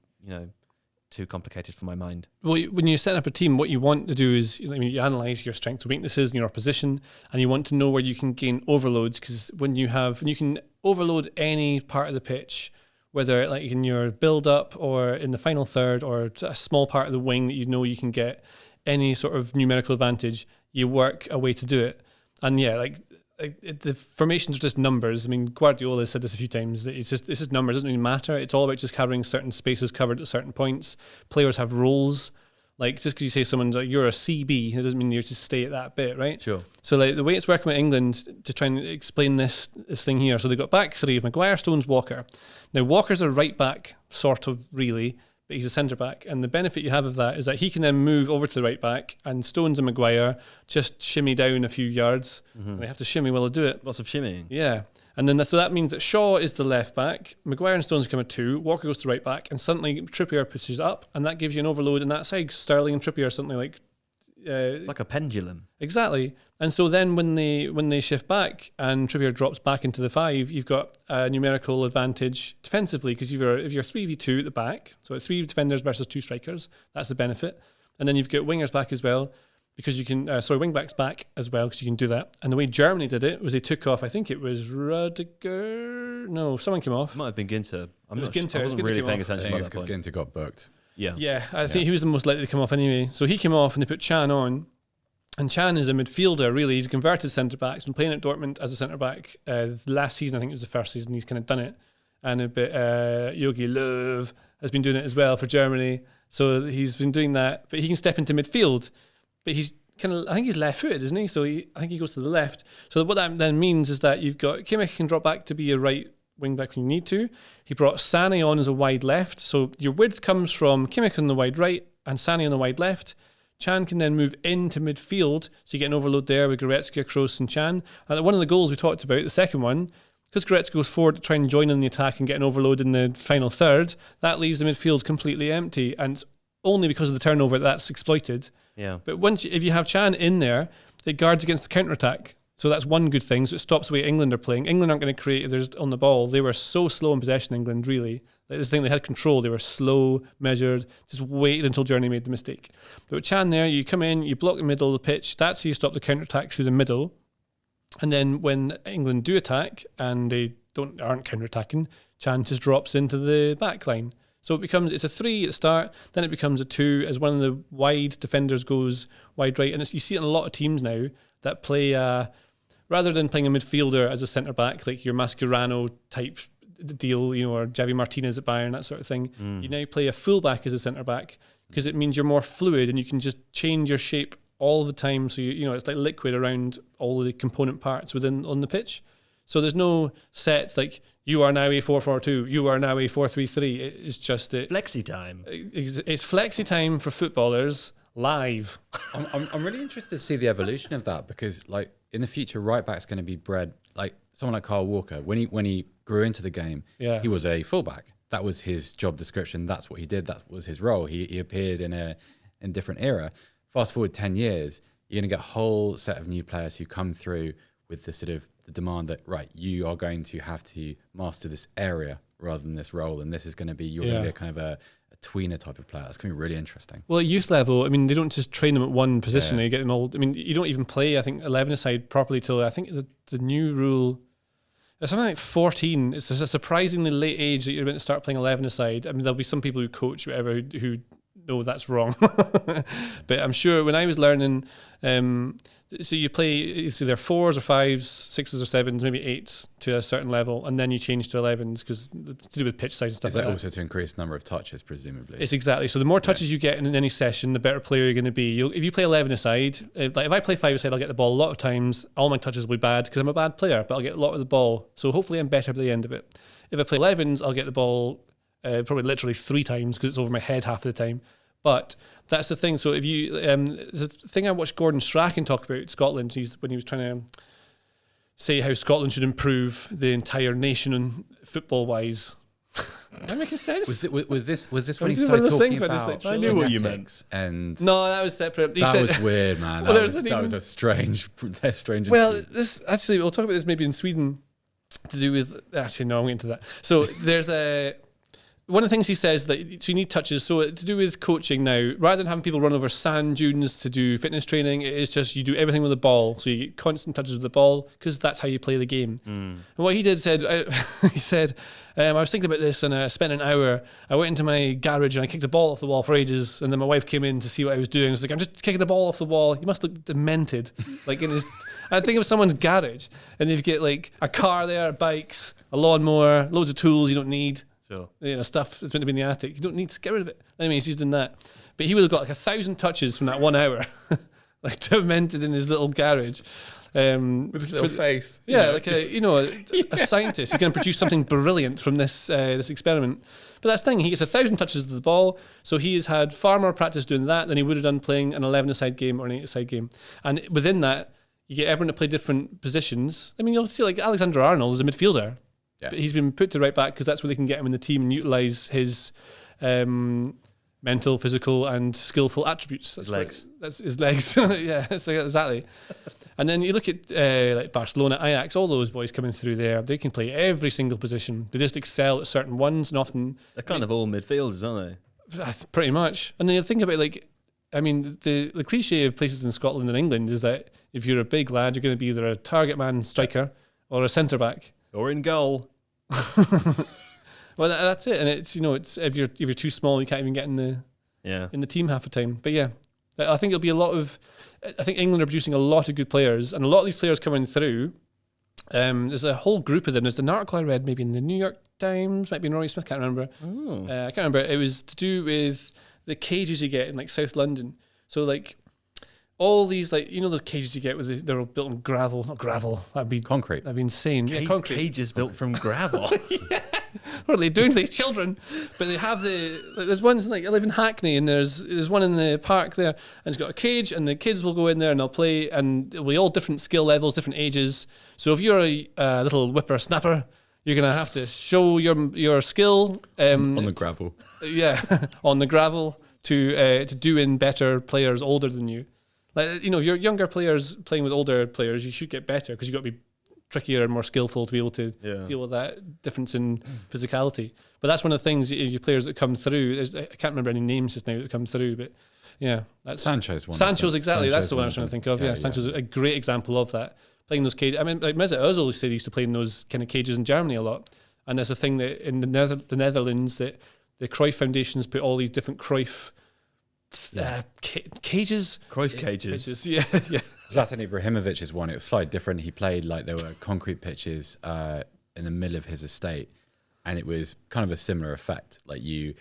too complicated for my mind. Well, when you set up a team, what you want to do is you analyse your strengths and weaknesses in your opposition, and you want to know where you can gain overloads, because when you can overload any part of the pitch, whether like in your build-up or in the final third or a small part of the wing that you can get any sort of numerical advantage, you work a way to do it. And yeah, the formations are just numbers. I mean, Guardiola said this a few times, that it's just numbers. It doesn't really matter. It's all about just having certain spaces covered at certain points. Players have roles. Like, just because you say someone's like, you're a CB, it doesn't mean you just stay at that bit, right? Sure. So like the way it's working with England, to try and explain this thing here. So they've got back three of Maguire, Stones, Walker. Now Walker's a right back, sort of really, but he's a centre back. And the benefit you have of that is that he can then move over to the right back, and Stones and Maguire just shimmy down a few yards. Mm-hmm. And they have to shimmy while they do it. Lots of shimmying. Yeah. And then so that means that Shaw is the left back, Maguire and Stones become a 2, Walker goes to right back, and suddenly Trippier pushes up, and that gives you an overload on that side. Sterling and Trippier are something like... It's like a pendulum. Exactly. And so then when they shift back and Trippier drops back into the 5, you've got a numerical advantage defensively, because if you're 3v2 at the back, so 3 defenders versus 2 strikers, that's the benefit. And then you've got wingers back as well, because you can, wing backs back as well, because you can do that. And the way Germany did it was they took off, I think it was Rudiger. No, someone came off. It might have been Ginter. It was Ginter. I wasn't really paying attention. I think it's because Ginter got booked. Yeah, I think he was the most likely to come off anyway. So he came off and they put Chan on. And Chan is a midfielder, really. He's a converted centre-back. He's been playing at Dortmund as a centre-back. Last season, I think it was the first season, he's kind of done it. And a bit Jogi Löw has been doing it as well for Germany. So he's been doing that. But he can step into midfield. But he's I think he's left-footed, isn't he? So I think he goes to the left. So what that then means is that you've got Kimmich can drop back to be a right wing-back when you need to. He brought Sané on as a wide left. So your width comes from Kimmich on the wide right and Sané on the wide left. Chan can then move into midfield, so you get an overload there with Goretzka, Kroos and Chan. And one of the goals we talked about, the second one, because Goretzka goes forward to try and join in the attack and get an overload in the final third, that leaves the midfield completely empty, and it's only because of the turnover that's exploited. Yeah. But if you have Chan in there, it guards against the counter-attack. So that's one good thing. So it stops the way England are playing. England aren't going to create others on the ball. They were so slow in possession, England, really. Like this thing, they had control. They were slow, measured, just waited until Journey made the mistake. But with Chan there, you come in, you block the middle of the pitch. That's how you stop the counter-attack through the middle. And then when England do attack and they aren't counter-attacking, Chan just drops into the back line. So it's a 3 at the start, then it becomes a 2 as one of the wide defenders goes wide right. And you see it in a lot of teams now that play... rather than playing a midfielder as a centre-back, like your Mascherano type deal, or Javi Martinez at Bayern, that sort of thing, you now play a full-back as a centre-back because it means you're more fluid and you can just change your shape all the time. So, it's like liquid around all the component parts on the pitch. So there's no set, like, you are now a 4-4-2, you are now a 4-3-3. It's just that... Flexi time. It's flexi time for footballers live. I'm really interested to see the evolution of that, because, like, in the future, right back's going to be bred like someone like Kyle Walker. When he grew into the game, he was a fullback. That was his job description. That's what he did. That was his role. He appeared in a different era. Fast forward 10 years, you're going to get a whole set of new players who come through with the sort of the demand that, right, you are going to have to master this area rather than this role, and this is going to be you're going to be a kind of a tweener type of player. That's going to be really interesting. Well, at youth level, I mean, they don't just train them at one position. They get them all. I mean, you don't even play, I think, 11-a-side properly till, I think, the new rule, it's something like 14. It's a surprisingly late age that you're going to start playing 11-a-side. I mean, there'll be some people who coach, whatever, who know that's wrong. But I'm sure when I was learning, So you play it's either 4s or 5s, 6s or 7s, maybe 8s to a certain level, and then you change to 11s because it's to do with pitch size and stuff Is like that that. also to increase the number of touches, presumably? It's exactly. So the more touches you get in any session, the better player you're going to be. If you play 11 aside, if I play 5 aside, I'll get the ball a lot of times. All my touches will be bad because I'm a bad player, but I'll get a lot of the ball. So hopefully I'm better by the end of it. If I play 11s, I'll get the ball probably literally 3 times because it's over my head half of the time. But that's the thing. So if you, there's a thing I watched Gordon Strachan talk about Scotland. When he was trying to say how Scotland should improve the entire nation football wise. That making sense? Was this when he one of started those talking things where it's about like, I knew what you genetics And No, that was separate. He that said, was weird, man. Well, That there's was an even- a strange well, interview. this actually we'll talk about this maybe in Sweden to do with. Actually, no, I'm getting to that. So there's one of the things he says that so you need touches. So to do with coaching now, rather than having people run over sand dunes to do fitness training, it is just you do everything with the ball. So you get constant touches with the ball because that's how you play the game. And what he did said, he said, I was thinking about this and I spent an hour. I went into my garage and I kicked a ball off the wall for ages. And then my wife came in to see what I was doing. I was like, I'm just kicking the ball off the wall. You must look demented. Like in his, I think of someone's garage and they've got like a car there, bikes, a lawnmower, loads of tools you don't need. Sure. Stuff that's meant to be in the attic. You don't need to get rid of it. Anyways, he's doing that. But he would have got like 1,000 touches from that 1 hour, like demented in his little garage. With his little face. Yeah, like a scientist. He's going to produce something brilliant from this experiment. But that's the thing. He gets 1,000 touches to the ball, so he has had far more practice doing that than he would have done playing an 11-a-side game or an 8-a-side game. And within that, you get everyone to play different positions. I mean, you'll see like Alexander Arnold is a midfielder. Yeah. But he's been put to right back because that's where they can get him in the team and utilise his mental, physical, and skillful attributes. That's legs. That's his legs. Yeah, exactly. And then you look at like Barcelona, Ajax, all those boys coming through there. They can play every single position. They just excel at certain ones, and often They're kind of all midfielders, aren't they? Pretty much. And then you think about the cliche of places in Scotland and England is that if you're a big lad, you're going to be either a target man striker or a centre back. Or in goal. Well, that's it, and it's it's if you're too small, you can't even get in the team half the time. But yeah, I think it'll be a lot of. I think England are producing a lot of good players, and a lot of these players coming through. There's a whole group of them. There's an article I read, maybe in the New York Times, might be in Rory Smith, can't remember. I can't remember. It was to do with the cages you get in like South London. So like. All these, those cages you get, they're all built on gravel. Not gravel. That'd be concrete. That'd be insane. Concrete. Cages built from gravel. Yeah. What are they doing to these children? But they have there's ones like I live in Hackney, and there's one in the park there, and it's got a cage, and the kids will go in there and they'll play, and it'll be all different skill levels, different ages. So if you're a little whippersnapper, you're gonna have to show your skill on the gravel. Yeah, on the gravel to doing better players older than you. Like, if you're younger players playing with older players, you should get better because you've got to be trickier and more skillful to be able to deal with that difference in physicality. But that's one of the things, your players that come through, I can't remember any names just now that come through, but yeah. That's Sancho's one. Sancho's exactly, that's the one I was trying to think of. Yeah, Sancho's a great example of that. Playing those cages. I mean, like Mesut Ozil said he used to play in those kind of cages in Germany a lot. And there's a thing that in the Netherlands that the Cruyff Foundation's put all these different Cruyff cages. Cruyff cages. Yeah. Zlatan Ibrahimovic's one. It was slightly different. He played like there were concrete pitches in the middle of his estate, and it was kind of a similar effect. Like you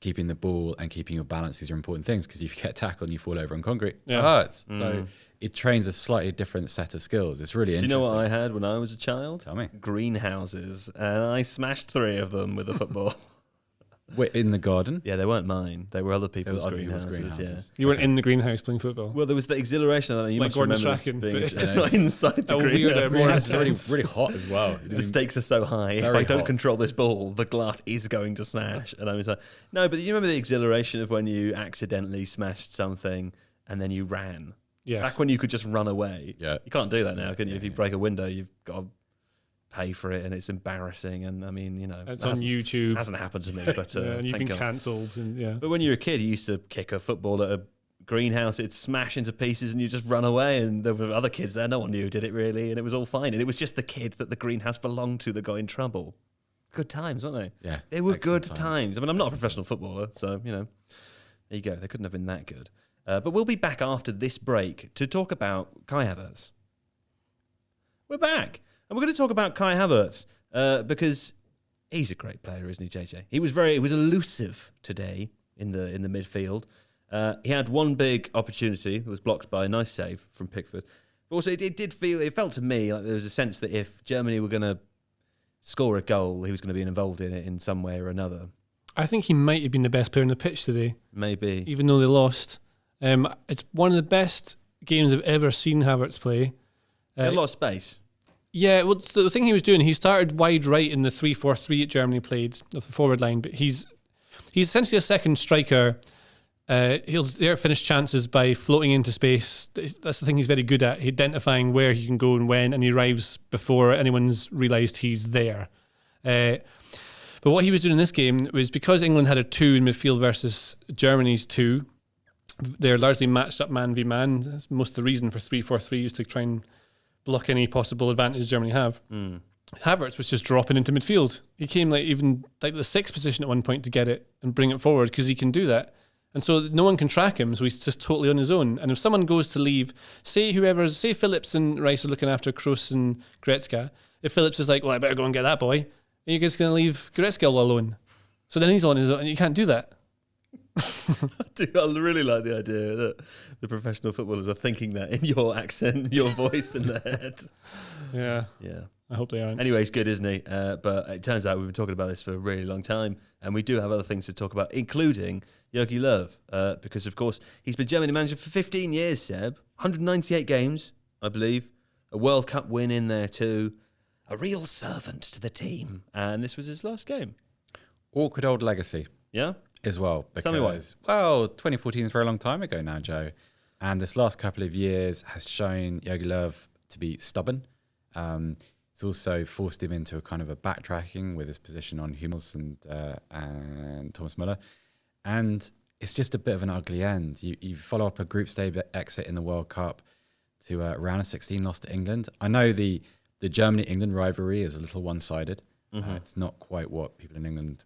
keeping the ball and keeping your balance. These are important things because if you get tackled and you fall over on concrete, it hurts. So it trains a slightly different set of skills. It's really interesting. Do you know what I had when I was a child? Tell me. Greenhouses, and I smashed 3 of them with a football. Wait, in the garden? Yeah, they weren't mine. They were other people's greenhouses. Yeah. You weren't in the greenhouse playing football. Well, there was the exhilaration of that. You like must Gordon remember Strachan, being not inside the greenhouse. It's really, really hot as well. The stakes are so high. If I don't control this ball, the glass is going to smash. And I was like, no, but you remember the exhilaration of when you accidentally smashed something and then you ran? Yes. Back when you could just run away. Yeah. You can't do that now, can you? If you break a window, you've got to pay for it, and it's embarrassing. And I mean, it's on YouTube. It hasn't happened to me, but and you've been cancelled. But when you were a kid, you used to kick a football at a greenhouse, it'd smash into pieces, and you just run away. And there were other kids there. No one knew who did it really, and it was all fine. And it was just the kid that the greenhouse belonged to that got in trouble. Good times, weren't they? Yeah, they were good times. I mean, I'm not a professional footballer, so there you go. They couldn't have been that good. But we'll be back after this break to talk about Kai Havertz. We're back, and we're going to talk about Kai Havertz because he's a great player, isn't he, JJ? He was elusive today in the midfield. He had one big opportunity that was blocked by a nice save from Pickford. But also, it felt to me like there was a sense that if Germany were going to score a goal, he was going to be involved in it in some way or another. I think he might have been the best player on the pitch today. Maybe. Even though they lost. It's one of the best games I've ever seen Havertz play. He had a lot of space. Yeah, well, the thing he was doing, he started wide right in the 3-4-3 that Germany played, of the forward line, but he's essentially a second striker. He'll finish chances by floating into space. That's the thing he's very good at, identifying where he can go and when, and he arrives before anyone's realised he's there. But what he was doing in this game was, because England had a 2 in midfield versus Germany's 2, they're largely matched up man v man. That's most of the reason for 3-4-3 is to try and block any possible advantage Germany have. Havertz was just dropping into midfield. He came even the 6th position at one point to get it and bring it forward, because he can do that. And so no one can track him, so he's just totally on his own. And if someone goes to leave, say Phillips and Rice are looking after Kroos and Goretzka, if Phillips is like, well, I better go and get that boy, you're just going to leave Goretzka all alone. So then he's on his own, and you can't do that. I really like the idea that the professional footballers are thinking that in your accent, your voice in their head. Yeah. I hope they aren't. Anyway, he's good, isn't he? But it turns out we've been talking about this for a really long time, and we do have other things to talk about, including Jogi Löw, because, of course, he's been Germany manager for 15 years, Seb. 198 games, I believe. A World Cup win in there too. A real servant to the team. And this was his last game. Awkward old legacy. Yeah? As well. Because, tell me why. Well, 2014 is a very long time ago now, Joe. And this last couple of years has shown Jogi Löw to be stubborn. It's also forced him into a kind of a backtracking with his position on Hummels and Thomas Müller. And it's just a bit of an ugly end. You follow up a group stage exit in the World Cup to round of 16 loss to England. I know the Germany-England rivalry is a little one-sided. It's not quite what people in England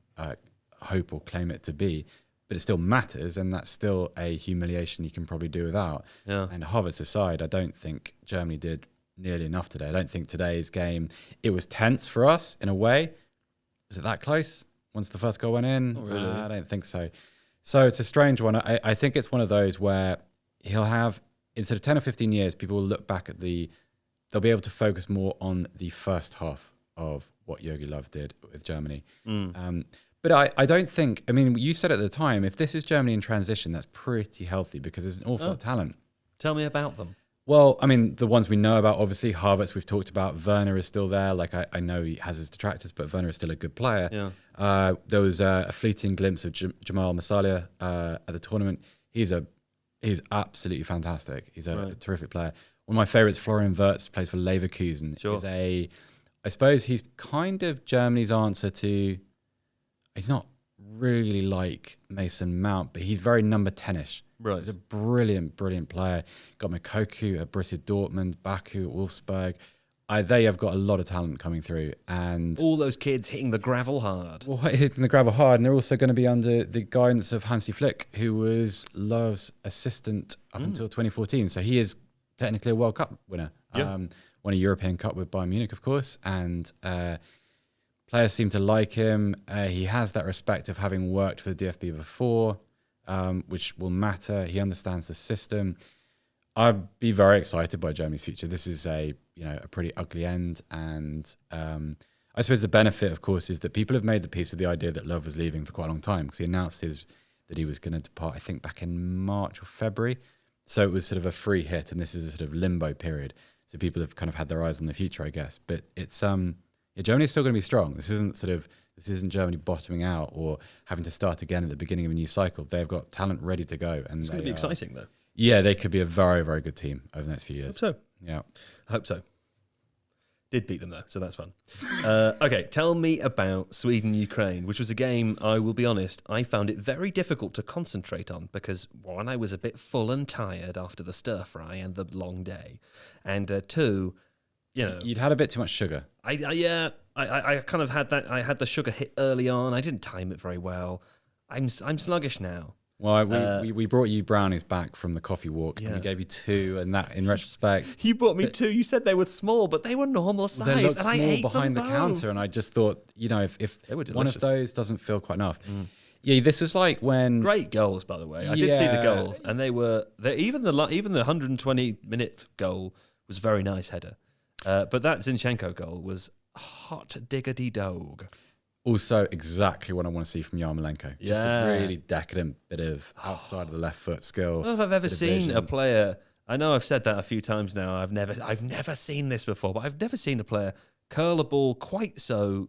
hope or claim it to be, but it still matters, and that's still a humiliation you can probably do without. Yeah. And Havertz aside, I don't think Germany did nearly enough today. I don't think today's game, it was tense for us in a way. Was it that close once the first goal went in? Not really. I don't think so. So it's a strange one. I think it's one of those where he'll have, instead of 10 or 15 years, people will look back at they'll be able to focus more on the first half of what Jogi Löw did with Germany. But I don't think, you said at the time, if this is Germany in transition, that's pretty healthy because there's an awful lot of talent. Tell me about them. Well, the ones we know about, obviously, Havertz we've talked about. Werner is still there. I know he has his detractors, but Werner is still a good player. Yeah. There was a fleeting glimpse of Jamal Musiala at the tournament. He's absolutely fantastic. He's a terrific player. One of my favourites, Florian Wirtz, plays for Leverkusen. Sure. I suppose he's kind of Germany's answer to... He's not really like Mason Mount, but he's very number 10-ish. Right. He's a brilliant, brilliant player. Got Mokoku at Borussia Dortmund, Baku at Wolfsburg. They have got a lot of talent coming through. And all those kids hitting the gravel hard. Well, hitting the gravel hard. And they're also going to be under the guidance of Hansi Flick, who was Löw's assistant up until 2014. So he is technically a World Cup winner. Yeah. Won a European Cup with Bayern Munich, of course. And... players seem to like him. He has that respect of having worked for the DFB before, which will matter. He understands the system. I'd be very excited by Germany's future. This is a pretty ugly end, and I suppose the benefit, of course, is that people have made the peace with the idea that Löw was leaving for quite a long time, because he announced that he was going to depart, I think, back in March or February. So it was sort of a free hit, and this is a sort of limbo period. So people have kind of had their eyes on the future, I guess. But it's Germany's still going to be strong. This isn't Germany bottoming out or having to start again at the beginning of a new cycle. They've got talent ready to go, and it's going to be exciting, though. Yeah, they could be a very, very good team over the next few years. Hope so. Yeah, I hope so. Did beat them though, so that's fun. Okay, tell me about Sweden-Ukraine, which was a game, I will be honest, I found it very difficult to concentrate on because, one, I was a bit full and tired after the stir-fry and the long day, and two, you'd had a bit too much sugar. I kind of had that. I had the sugar hit early on. I didn't time it very well. I'm sluggish now. Well, we brought you brownies back from the coffee walk, and Yeah. we gave you 2, and that, in retrospect, You bought me 2. You said they were small, but they were normal size. they looked and I small ate behind the them counter, both. and I just thought, if They were one of delicious. those doesn't feel quite enough. Yeah, this was like when Great goals, by the way. I did see the Yeah. goals, and even the 120-minute goal was very nice header. But that Zinchenko goal was hot diggity dog. also exactly what I want to see from Yarmolenko. Just Yeah. a really decadent bit of outside of the left foot skill. I don't know if I've ever bit of seen a vision. player. I know I've said that a few times now. I've never seen this before, but I've never seen a player curl a ball quite so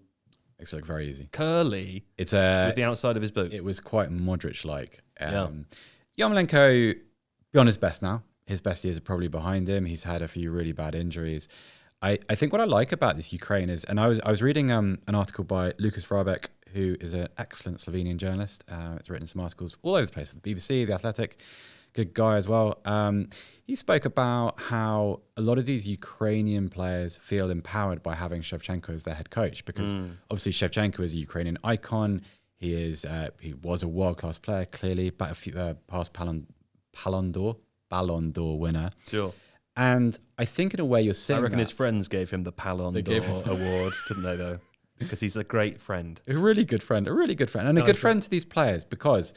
It's like very easy. curly It's with the outside of his boot. it was quite Modric-like. Yeah. Yarmolenko, be on his best now. His best years are probably behind him. He's had a few really bad injuries. I think what I like about this Ukraine is, and I was reading an article by Lucas Vrabec, who is an excellent Slovenian journalist. It's written some articles all over the place, the BBC, The Athletic, good guy as well. He spoke about how a lot of these Ukrainian players feel empowered by having Shevchenko as their head coach, because obviously Shevchenko is a Ukrainian icon. He was a world-class player, clearly, but a few past Ballon d'Or winner. Sure. And I think in a way you're saying I reckon that. his friends gave him the Ballon gave d'Or him- award, didn't they, though? Because he's a great friend. A really good friend, and a good friend to these players, because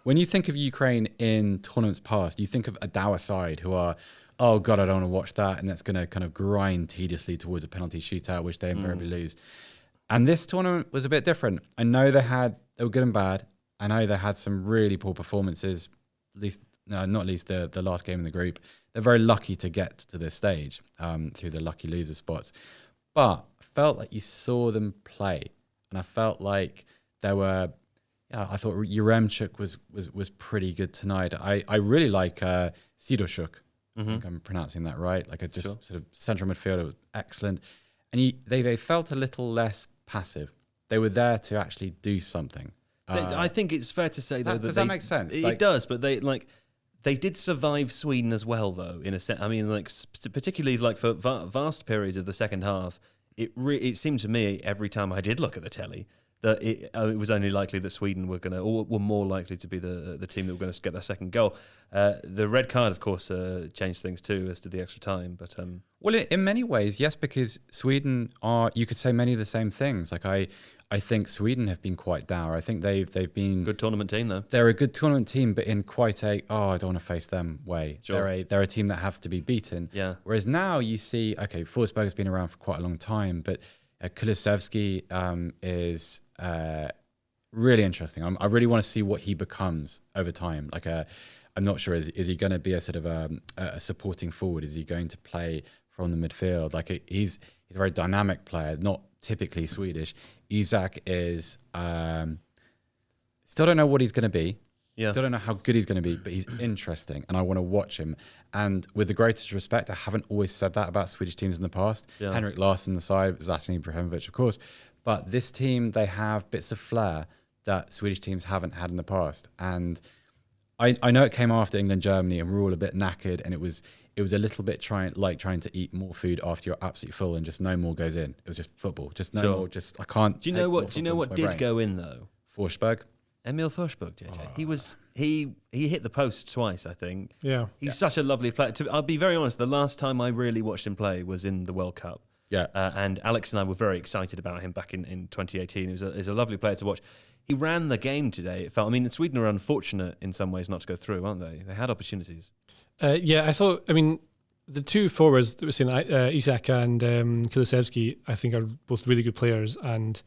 when you think of Ukraine in tournaments past, you think of a Dower side who are, oh God, I don't want to watch that, and that's going to kind of grind tediously towards a penalty shootout, which they invariably lose. And this tournament was a bit different. I know they were good and bad. I know they had some really poor performances, not least the last game in the group. They're very lucky to get to this stage through the lucky loser spots. But I felt like you saw them play, and I felt like there were. I thought Yaremchuk was pretty good tonight. I really like Sidoshuk. I think I'm pronouncing that right. Like sort of central midfielder was excellent, and they felt a little less passive. They were there to actually do something. I think it's fair to say, though, does that make sense? It does, but they did survive Sweden as well, though. In a sense, I mean, particularly for vast periods of the second half, it seemed to me every time I did look at the telly that it was only likely that Sweden were more likely to be the team that were going to get their second goal. The red card, of course, changed things too, as did the extra time. But well, in many ways, yes, because Sweden are, you could say many of the same things. Like I think Sweden have been quite dour. I think they've been good tournament team, though. They're a good tournament team, but in quite I don't want to face them way. Sure. They're a team that have to be beaten. Yeah. Whereas now you see, okay, Forsberg has been around for quite a long time, but Kulusevski is really interesting. I really want to see what he becomes over time. I'm not sure, is he going to be a sort of a supporting forward? Is he going to play from the midfield? He's a very dynamic player, not typically Swedish. Isak is still don't know what he's going to be. Yeah. Still don't know how good he's going to be, but he's interesting, and I want to watch him. And with the greatest respect, I haven't always said that about Swedish teams in the past. Yeah. Henrik Larsson aside, Zlatan Ibrahimovic, of course, but this team, they have bits of flair that Swedish teams haven't had in the past. And I know it came after England, Germany, and we're all a bit knackered, and it was a little bit trying to eat more food after you're absolutely full, and just no more goes in. It was just football, just no more. Just I can't. Do you know what did go in though? Forsberg. Emil Forsberg, JJ. He hit the post twice, I think. Yeah. He's such a lovely player. I'll be very honest, the last time I really watched him play was in the World Cup. Yeah. And Alex and I were very excited about him back in 2018. He was a lovely player to watch. He ran the game today. It felt. I mean, Sweden are unfortunate in some ways not to go through, aren't they? They had opportunities. Yeah, I thought. I mean, the two forwards that we're seeing, Isak and Kulusevski, I think are both really good players, and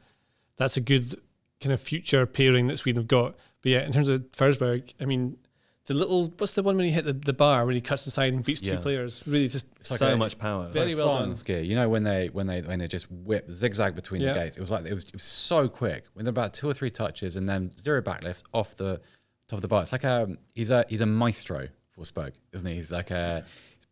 that's a good kind of future pairing that Sweden have got. But yeah, in terms of Forsberg, I mean, what's the one when he hit the bar when he cuts inside and beats two players? Really, just so much power. Very well done. Skier. You know when they just whip zigzag between the gates. It was so quick. When about 2 or 3 touches and then zero backlift off the top of the bar. It's like he's a maestro, Forsberg, isn't he? He's like a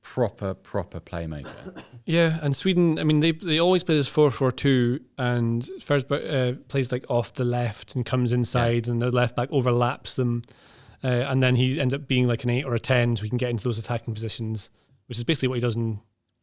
proper playmaker. Yeah, and Sweden, I mean, they always play this 4-4-2, and Forsberg plays off the left and comes inside, and the left back overlaps them, and then he ends up being an 8 or a 10, so he can get into those attacking positions, which is basically what he does in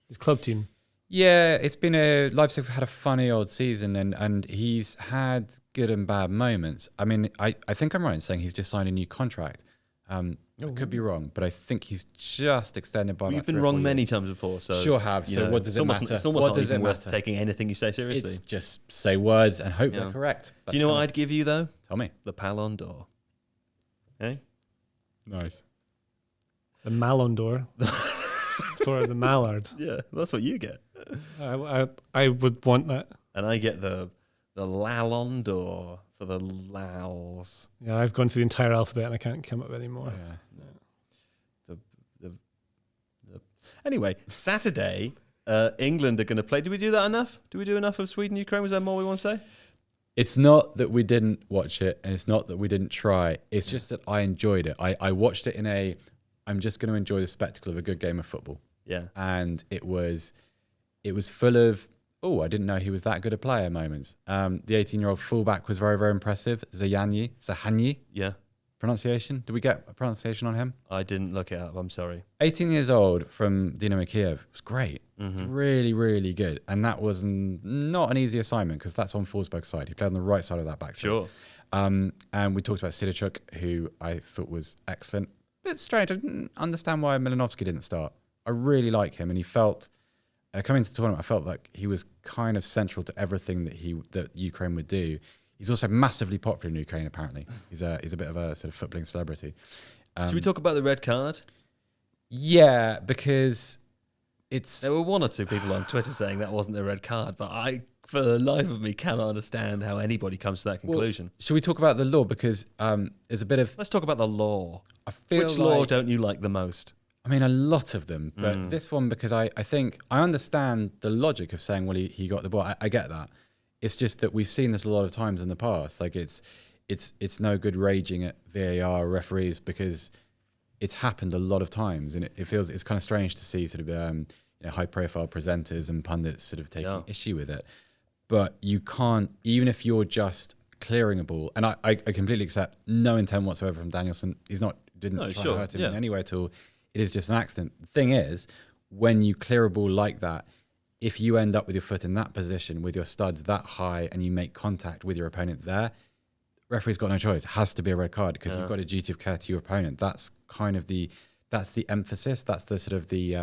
his club team. Yeah, it's been Leipzig have had a funny old season, and he's had good and bad moments. I mean, I think I'm right in saying he's just signed a new contract. I could be wrong, but I think he's just extended by. You've been wrong many times before, so sure have. So what does it matter? It's almost what not does it even worth matter? taking anything you say seriously. It's just say words and hope they're correct. Do you know what I'd give you though? Tell me. The Ballon d'Or. Okay. Nice. The Malon d'Or for the Mallard. Yeah, that's what you get. I would want that. And I get the Lalon d'Or for the Lals. Yeah, I've gone through the entire alphabet and I can't come up with any more. Yeah. Anyway, Saturday, England are going to play. Did we do that enough? Did we do enough of Sweden, Ukraine? Was there more we want to say? It's not that we didn't watch it, and it's not that we didn't try. It's just that I enjoyed it. I watched it I'm just going to enjoy the spectacle of a good game of football. Yeah. And it was full of, I didn't know he was that good a player moments. The 18-year-old fullback was very, very impressive. Zahanyi. Yeah. Pronunciation? Did we get a pronunciation on him? I didn't look it up. I'm sorry. 18 years old from Dynamo Kiev. It was great. Mm-hmm. It was really, really good. And that was not an easy assignment because that's on Forsberg's side. He played on the right side of that back. Sure. And we talked about Sidorchuk, who I thought was excellent. Bit strange. I didn't understand why Milinovsky didn't start. I really like him, and he felt coming into the tournament, I felt like he was kind of central to everything that Ukraine would do. He's also massively popular in Ukraine. Apparently, he's a bit of a sort of footballing celebrity. Should we talk about the red card? Yeah, because there were one or two people on Twitter saying that wasn't a red card, but I, for the life of me, cannot understand how anybody comes to that conclusion. Well, should we talk about the law? Because there's a bit of... Let's talk about the law. Which law don't you like the most? I mean, a lot of them, but this one, because I think I understand the logic of saying, well, he got the ball. I get that. It's just that we've seen this a lot of times in the past. Like it's no good raging at VAR referees because it's happened a lot of times, and it feels it's kind of strange to see sort of high-profile presenters and pundits sort of taking issue with it. But you can't, even if you're just clearing a ball, and I completely accept no intent whatsoever from Danielson. Didn't try to hurt him in any way at all. It is just an accident. The thing is, when you clear a ball like that, if you end up with your foot in that position, with your studs that high, and you make contact with your opponent there, referee's got no choice. It has to be a red card because you've got a duty of care to your opponent. That's kind of the emphasis. That's the sort of the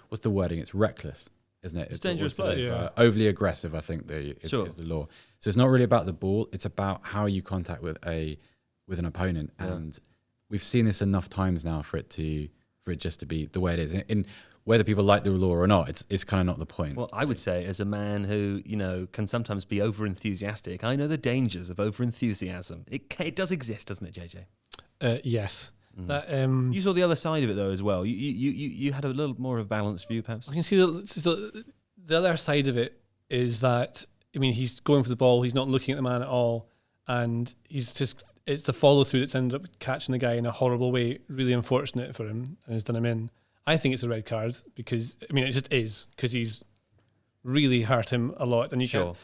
what's the wording? It's reckless, isn't it? It's dangerous play. Overly aggressive, I think, is the law. So it's not really about the ball. It's about how you contact with an opponent, and we've seen this enough times now for it just to be the way it is. In whether people like the law or not, it's kind of not the point. Well, I would say, as a man who can sometimes be over enthusiastic, I know the dangers of over enthusiasm. It does exist, doesn't it, JJ? Yes. That, you saw the other side of it though as well. You had a little more of a balanced view, perhaps. I can see the other side of it is that he's going for the ball. He's not looking at the man at all, and it's the follow through that's ended up catching the guy in a horrible way. Really unfortunate for him, and has done him in. I think it's a red card because it just is because he's really hurt him a lot. And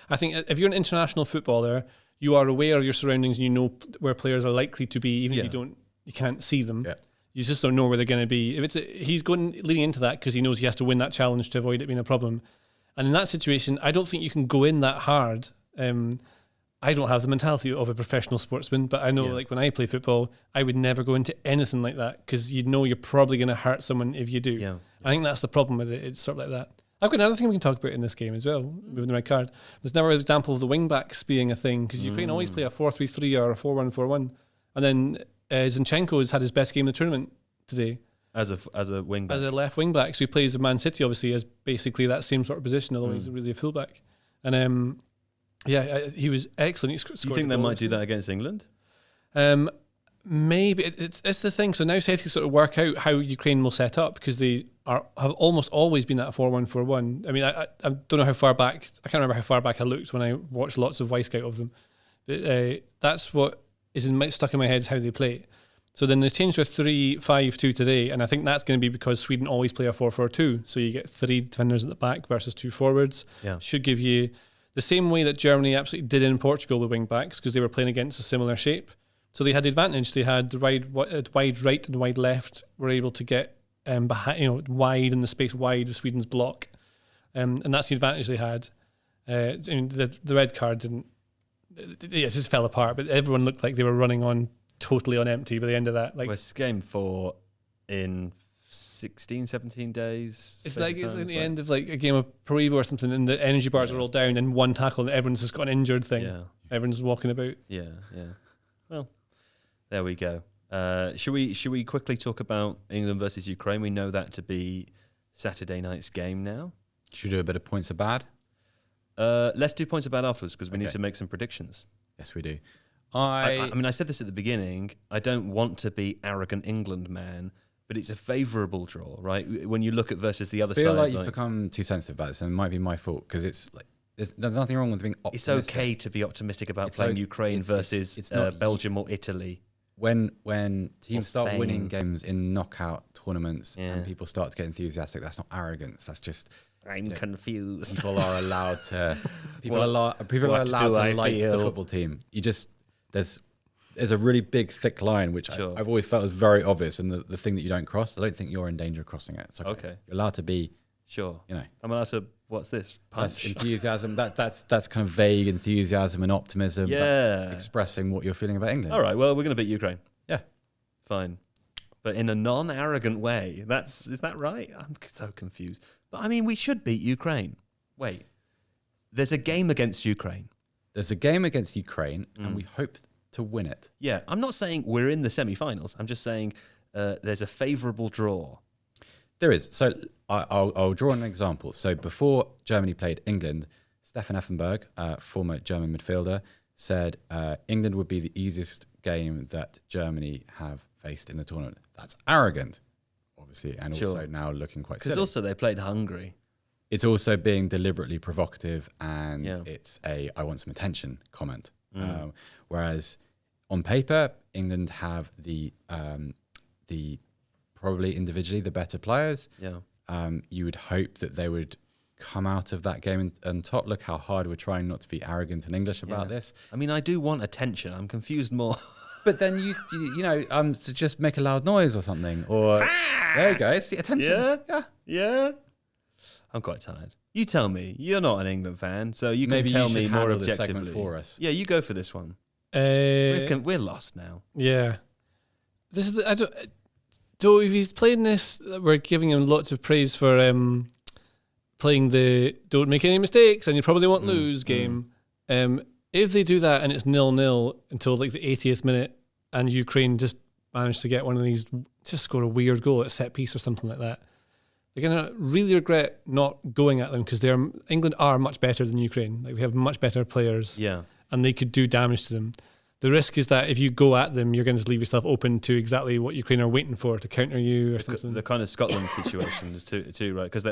I think if you're an international footballer, you are aware of your surroundings and you know where players are likely to be, even if you can't see them. Yeah. You just don't know where they're going to be. If he's leading into that because he knows he has to win that challenge to avoid it being a problem. And in that situation, I don't think you can go in that hard. I don't have the mentality of a professional sportsman, but I know like when I play football, I would never go into anything like that because you're probably going to hurt someone if you do. Yeah. I think that's the problem with it. It's sort of like that. I've got another thing we can talk about in this game as well, moving the red card. There's never an example of the wing backs being a thing because Ukraine always play a 4-3-3 or a 4-1-4-1. And then Zinchenko has had his best game in the tournament today. As a wing back. As a left wing back. So he plays at Man City, obviously, as basically that same sort of position, although he's really a fullback. And he was excellent. Do you think they might do that against England? Maybe. It's the thing. So now Celtic sort of work out how Ukraine will set up because they have almost always been at a 4-1-4-1. I don't know how far back. I can't remember how far back I looked when I watched lots of Wisecout of them. But that's what is stuck in my head, how they play. So then they changed to a 3-5-2 today, and I think that's going to be because Sweden always play a 4-4-2. So you get 3 defenders at the back versus 2 forwards. Yeah. Should give you the same way that Germany absolutely did in Portugal with wing backs because they were playing against a similar shape. So they had the advantage. They had the wide right and wide left were able to get behind, wide in the space wide of Sweden's block. And that's the advantage they had. The red card didn't. It just fell apart, but everyone looked like they were running on totally on empty by the end of that. Like, West game 4 in 16, 17 days. it's like the end of like a game of Pro Evo or something, and the energy bars are all down, and one tackle, and everyone's just got an injured thing. Yeah. Everyone's walking about. Yeah. Well, there we go. Should we quickly talk about England versus Ukraine? We know that to be Saturday night's game now. Should we do a bit of points are bad? Let's do points about afterwards because we need to make some predictions. Yes, we do. I mean, I said this at the beginning. I don't want to be arrogant England man, but it's a favourable draw, right? When you look at versus the other side. I feel like you've become too sensitive about this, and it might be my fault because it's like there's nothing wrong with being optimistic. It's okay to be optimistic about playing Ukraine versus it's not, Belgium or Italy. When teams start Spain. winning games in knockout tournaments Yeah. and people start to get enthusiastic, that's not arrogance. That's just I'm confused. people are allowed to. People What- are allowed do to I like the feel? football team. You just there's a really big thick line which Sure. I've always felt is very obvious, and the thing that you don't cross, I don't think you're in danger of crossing it. It's Okay. You're allowed to be. Sure. You know. I'm allowed to. What's this? That's Punch. enthusiasm. That's kind of vague enthusiasm and optimism. Yeah. That's expressing what you're feeling about England. All right. Well, we're going to beat Ukraine. Yeah. Fine. But in a non-arrogant way. Is that right? I'm so confused. But I mean, we should beat Ukraine. Wait. There's a game against Ukraine. There's a game against Ukraine, and we hope to win it. Yeah. I'm not saying we're in the semi-finals. I'm just saying there's a favourable draw. There is. So I'll draw an example. So before Germany played England, Stefan Effenberg, former German midfielder, said England would be the easiest game that Germany have faced in the tournament. That's arrogant, obviously, and also now looking quite silly. Because also they played Hungary. It's also being deliberately provocative, and Yeah. it's a "I want some attention" comment. Whereas on paper, England have the probably individually the better players. Yeah. You would hope that they would come out of that game and top. Look how hard we're trying not to be arrogant and English about this. I mean, I do want attention. I'm confused more. But then you to just make a loud noise or something, or there you go. It's the attention. Yeah. I'm quite tired. You tell me. You're not an England fan, so you can Maybe tell you me should more handle this objectively. segment for us. Yeah, you go for this one. We're lost now. Yeah. This is I don't. So if he's playing this, we're giving him lots of praise for playing the don't make any mistakes and you probably won't lose game. If they do that and it's 0-0 until like the 80th minute and Ukraine just manage to get one of these, just score a weird goal at a set piece or something like that, they're going to really regret not going at them because England are much better than Ukraine. Like they have much better players. Yeah. And they could do damage to them. The risk is that if you go at them, you're going to leave yourself open to exactly what Ukraine are waiting for to counter you or something. The kind of Scotland situation is too right? Because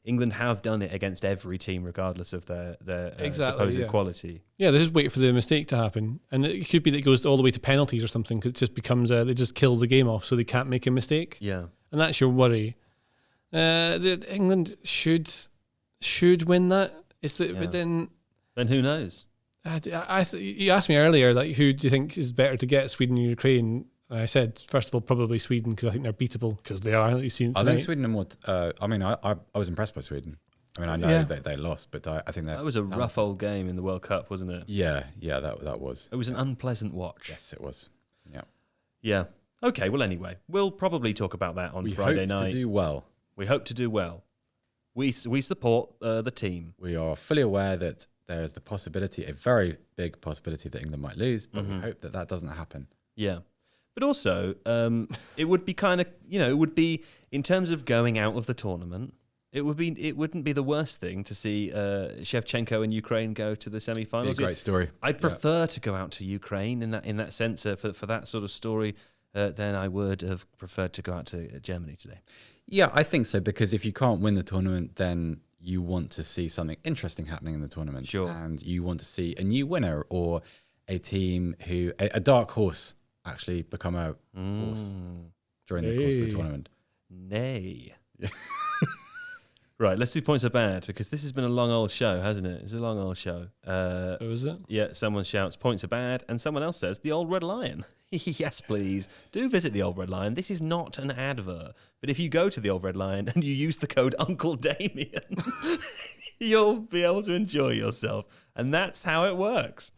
England have done it against every team, regardless of their supposed quality. Yeah, they just wait for the mistake to happen, and it could be that it goes all the way to penalties or something. Because it just becomes they just kill the game off, so they can't make a mistake. Yeah, and that's your worry. England should win that. But then who knows? You asked me earlier, like, who do you think is better to get, Sweden or Ukraine? And I said, first of all, probably Sweden, because I think they're beatable, because they are. You've seen I think Sweden are more. I was impressed by Sweden. I mean, I know that they lost, but I think that was a rough old game in the World Cup, wasn't it? Yeah, that was. It was an unpleasant watch. Yes, it was. Yeah. Okay. Well, anyway, we'll probably talk about that on Friday night. We hope to do well. We hope to do well. We support the team. We are fully aware that there is the possibility, a very big possibility, that England might lose, but we hope that doesn't happen. Yeah. But also, it would be kind of, it would be, in terms of going out of the tournament, it wouldn't be the worst thing to see Shevchenko and Ukraine go to the semi-finals. Be a great story. I'd prefer to go out to Ukraine in that sense for that sort of story than I would have preferred to go out to Germany today. Yeah, I think so, because if you can't win the tournament, then you want to see something interesting happening in the tournament. Sure. And you want to see a new winner or a team a dark horse actually become a horse during the course of the tournament. Nay. Right, let's do points are bad because this has been a long old show, hasn't it? It's a long old show. Oh, is it? Yeah, someone shouts points are bad, and someone else says the Old Red Lion. Yes, please. Do visit the Old Red Lion. This is not an advert, but if you go to the Old Red Lion and you use the code Uncle Damien, you'll be able to enjoy yourself. And that's how it works.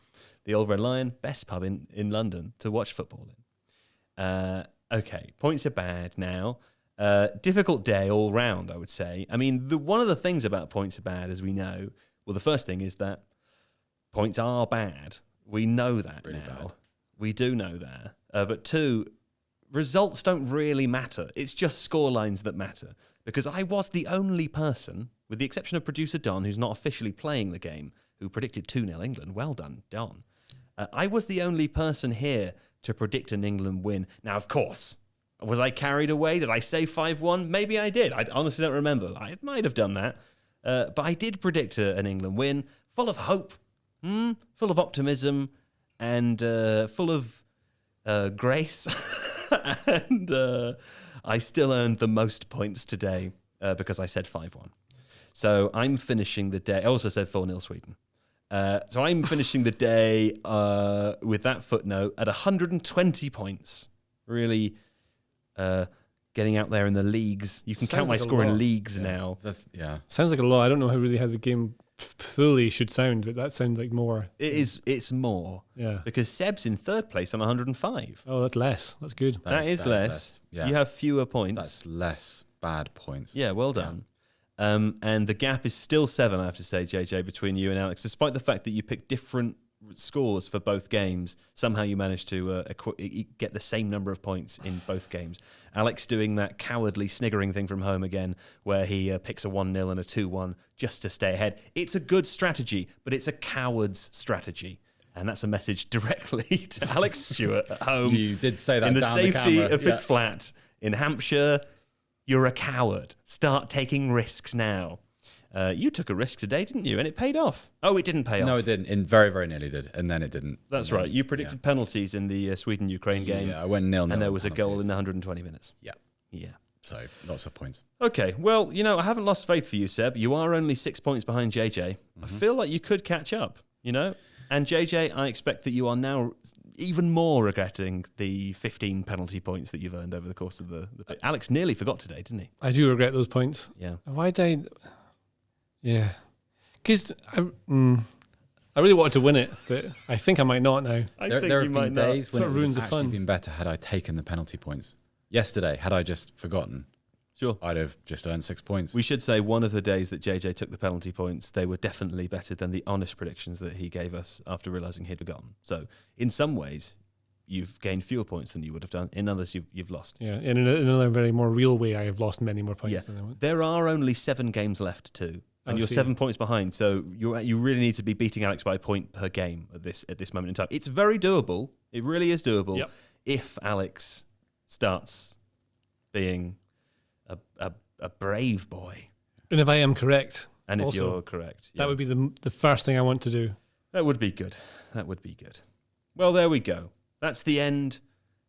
The Old Red Lion, best pub in London to watch football in. Okay, points are bad now. Difficult day all round, I would say. I mean, one of the things about points are bad, as we know, well, the first thing is that points are bad. We know that Really now. bad. We do know that. But two, results don't really matter. It's just scorelines that matter. Because I was the only person, with the exception of producer Don, who's not officially playing the game, who predicted 2-0 England. Well done, Don. I was the only person here to predict an England win. Now, of course, was I carried away? Did I say 5-1? Maybe I did. I honestly don't remember. I might have done that. But I did predict an England win, full of hope, full of optimism, and full of grace. And I still earned the most points today because I said 5-1. So I'm finishing the day. I also said 4-0 Sweden. So I'm finishing the day with that footnote at 120 points. Really getting out there in the leagues. You can count my score in leagues now. Sounds like a lot. I don't know how the game fully should sound, but that sounds like more. It's more. Yeah. Because Seb's in third place on 105. Oh, that's less. That's good. That is less. Yeah. You have fewer points. That's less bad points. Yeah, well done. And the gap is still 7, I have to say, JJ, between you and Alex. Despite the fact that you picked different scores for both games, somehow you managed to get the same number of points in both games. Alex doing that cowardly sniggering thing from home again, where he picks a 1-0 and a 2-1 just to stay ahead. It's a good strategy, but it's a coward's strategy. And that's a message directly to Alex Stewart at home. You did say that in the down safety the camera. of his flat in Hampshire. You're a coward. Start taking risks now. You took a risk today, didn't you? And it paid off. Oh, it didn't pay off. No, it didn't. It very, very nearly did. And then it didn't. That's right. You predicted penalties in the Sweden-Ukraine game. Yeah, I went 0-0. And there was a goal in the 120 minutes. Yeah. Yeah. So lots of points. Okay. Well, I haven't lost faith for you, Seb. You are only 6 points behind JJ. I feel like you could catch up, And JJ, I expect that you are now even more regretting the 15 penalty points that you've earned over the course of the Alex nearly forgot today, didn't he? I do regret those points. Yeah. Why did I? Yeah. Because I really wanted to win it, but I think I might not now. There have been days when Sort of it ruins would the have actually fun. been better had I taken the penalty points. Yesterday, had I just forgotten, Sure. I'd have just earned 6 points. We should say one of the days that JJ took the penalty points, they were definitely better than the honest predictions that he gave us after realising he'd forgotten. So in some ways, you've gained fewer points than you would have done. In others, you've lost. Yeah, in another very more real way, I have lost many more points than I would. There are only 7 games left too, and I you're see. 7 points behind. So you really need to be beating Alex by a point per game at this moment in time. It's very doable. It really is doable. Yep. If Alex starts being a brave boy, And if I am correct, and if also, you're correct, that would be the first thing I want to do. That would be good. That would be good. Well, there we go. That's the end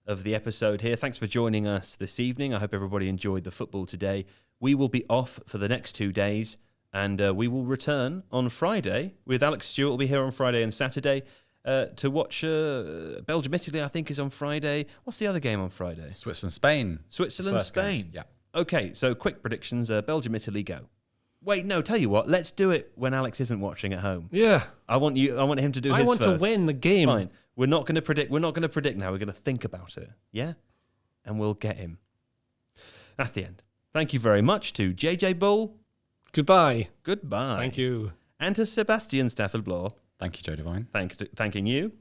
of the episode here. Thanks for joining us this evening. I hope everybody enjoyed the football today. We will be off for the next 2 days, and we will return on Friday with Alex Stewart. Will be here on Friday and Saturday to watch Belgium, Italy, I think, is on Friday. What's the other game on Friday? Switzerland, Spain. Switzerland, First Spain. game. Yeah. Okay, so quick predictions. Belgium, Italy, go. Wait, no, tell you what. Let's do it when Alex isn't watching at home. Yeah. I want him to do his I want first. to win the game. Fine. We're not going to predict now. We're going to think about it. Yeah? And we'll get him. That's the end. Thank you very much to JJ Bull. Goodbye. Goodbye. Thank you. And to Sebastian Staffelblore. Thank you, Joe Devine. Thanking you.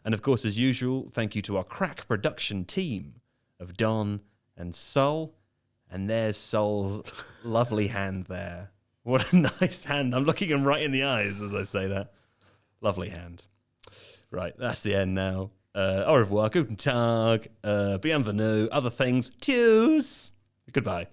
And of course, as usual, thank you to our crack production team of Don and Sol. And there's Sol's lovely hand there. What a nice hand. I'm looking him right in the eyes as I say that. Lovely hand. Right, that's the end now. Au revoir, guten Tag, bienvenue, other things. Tschüss. Goodbye.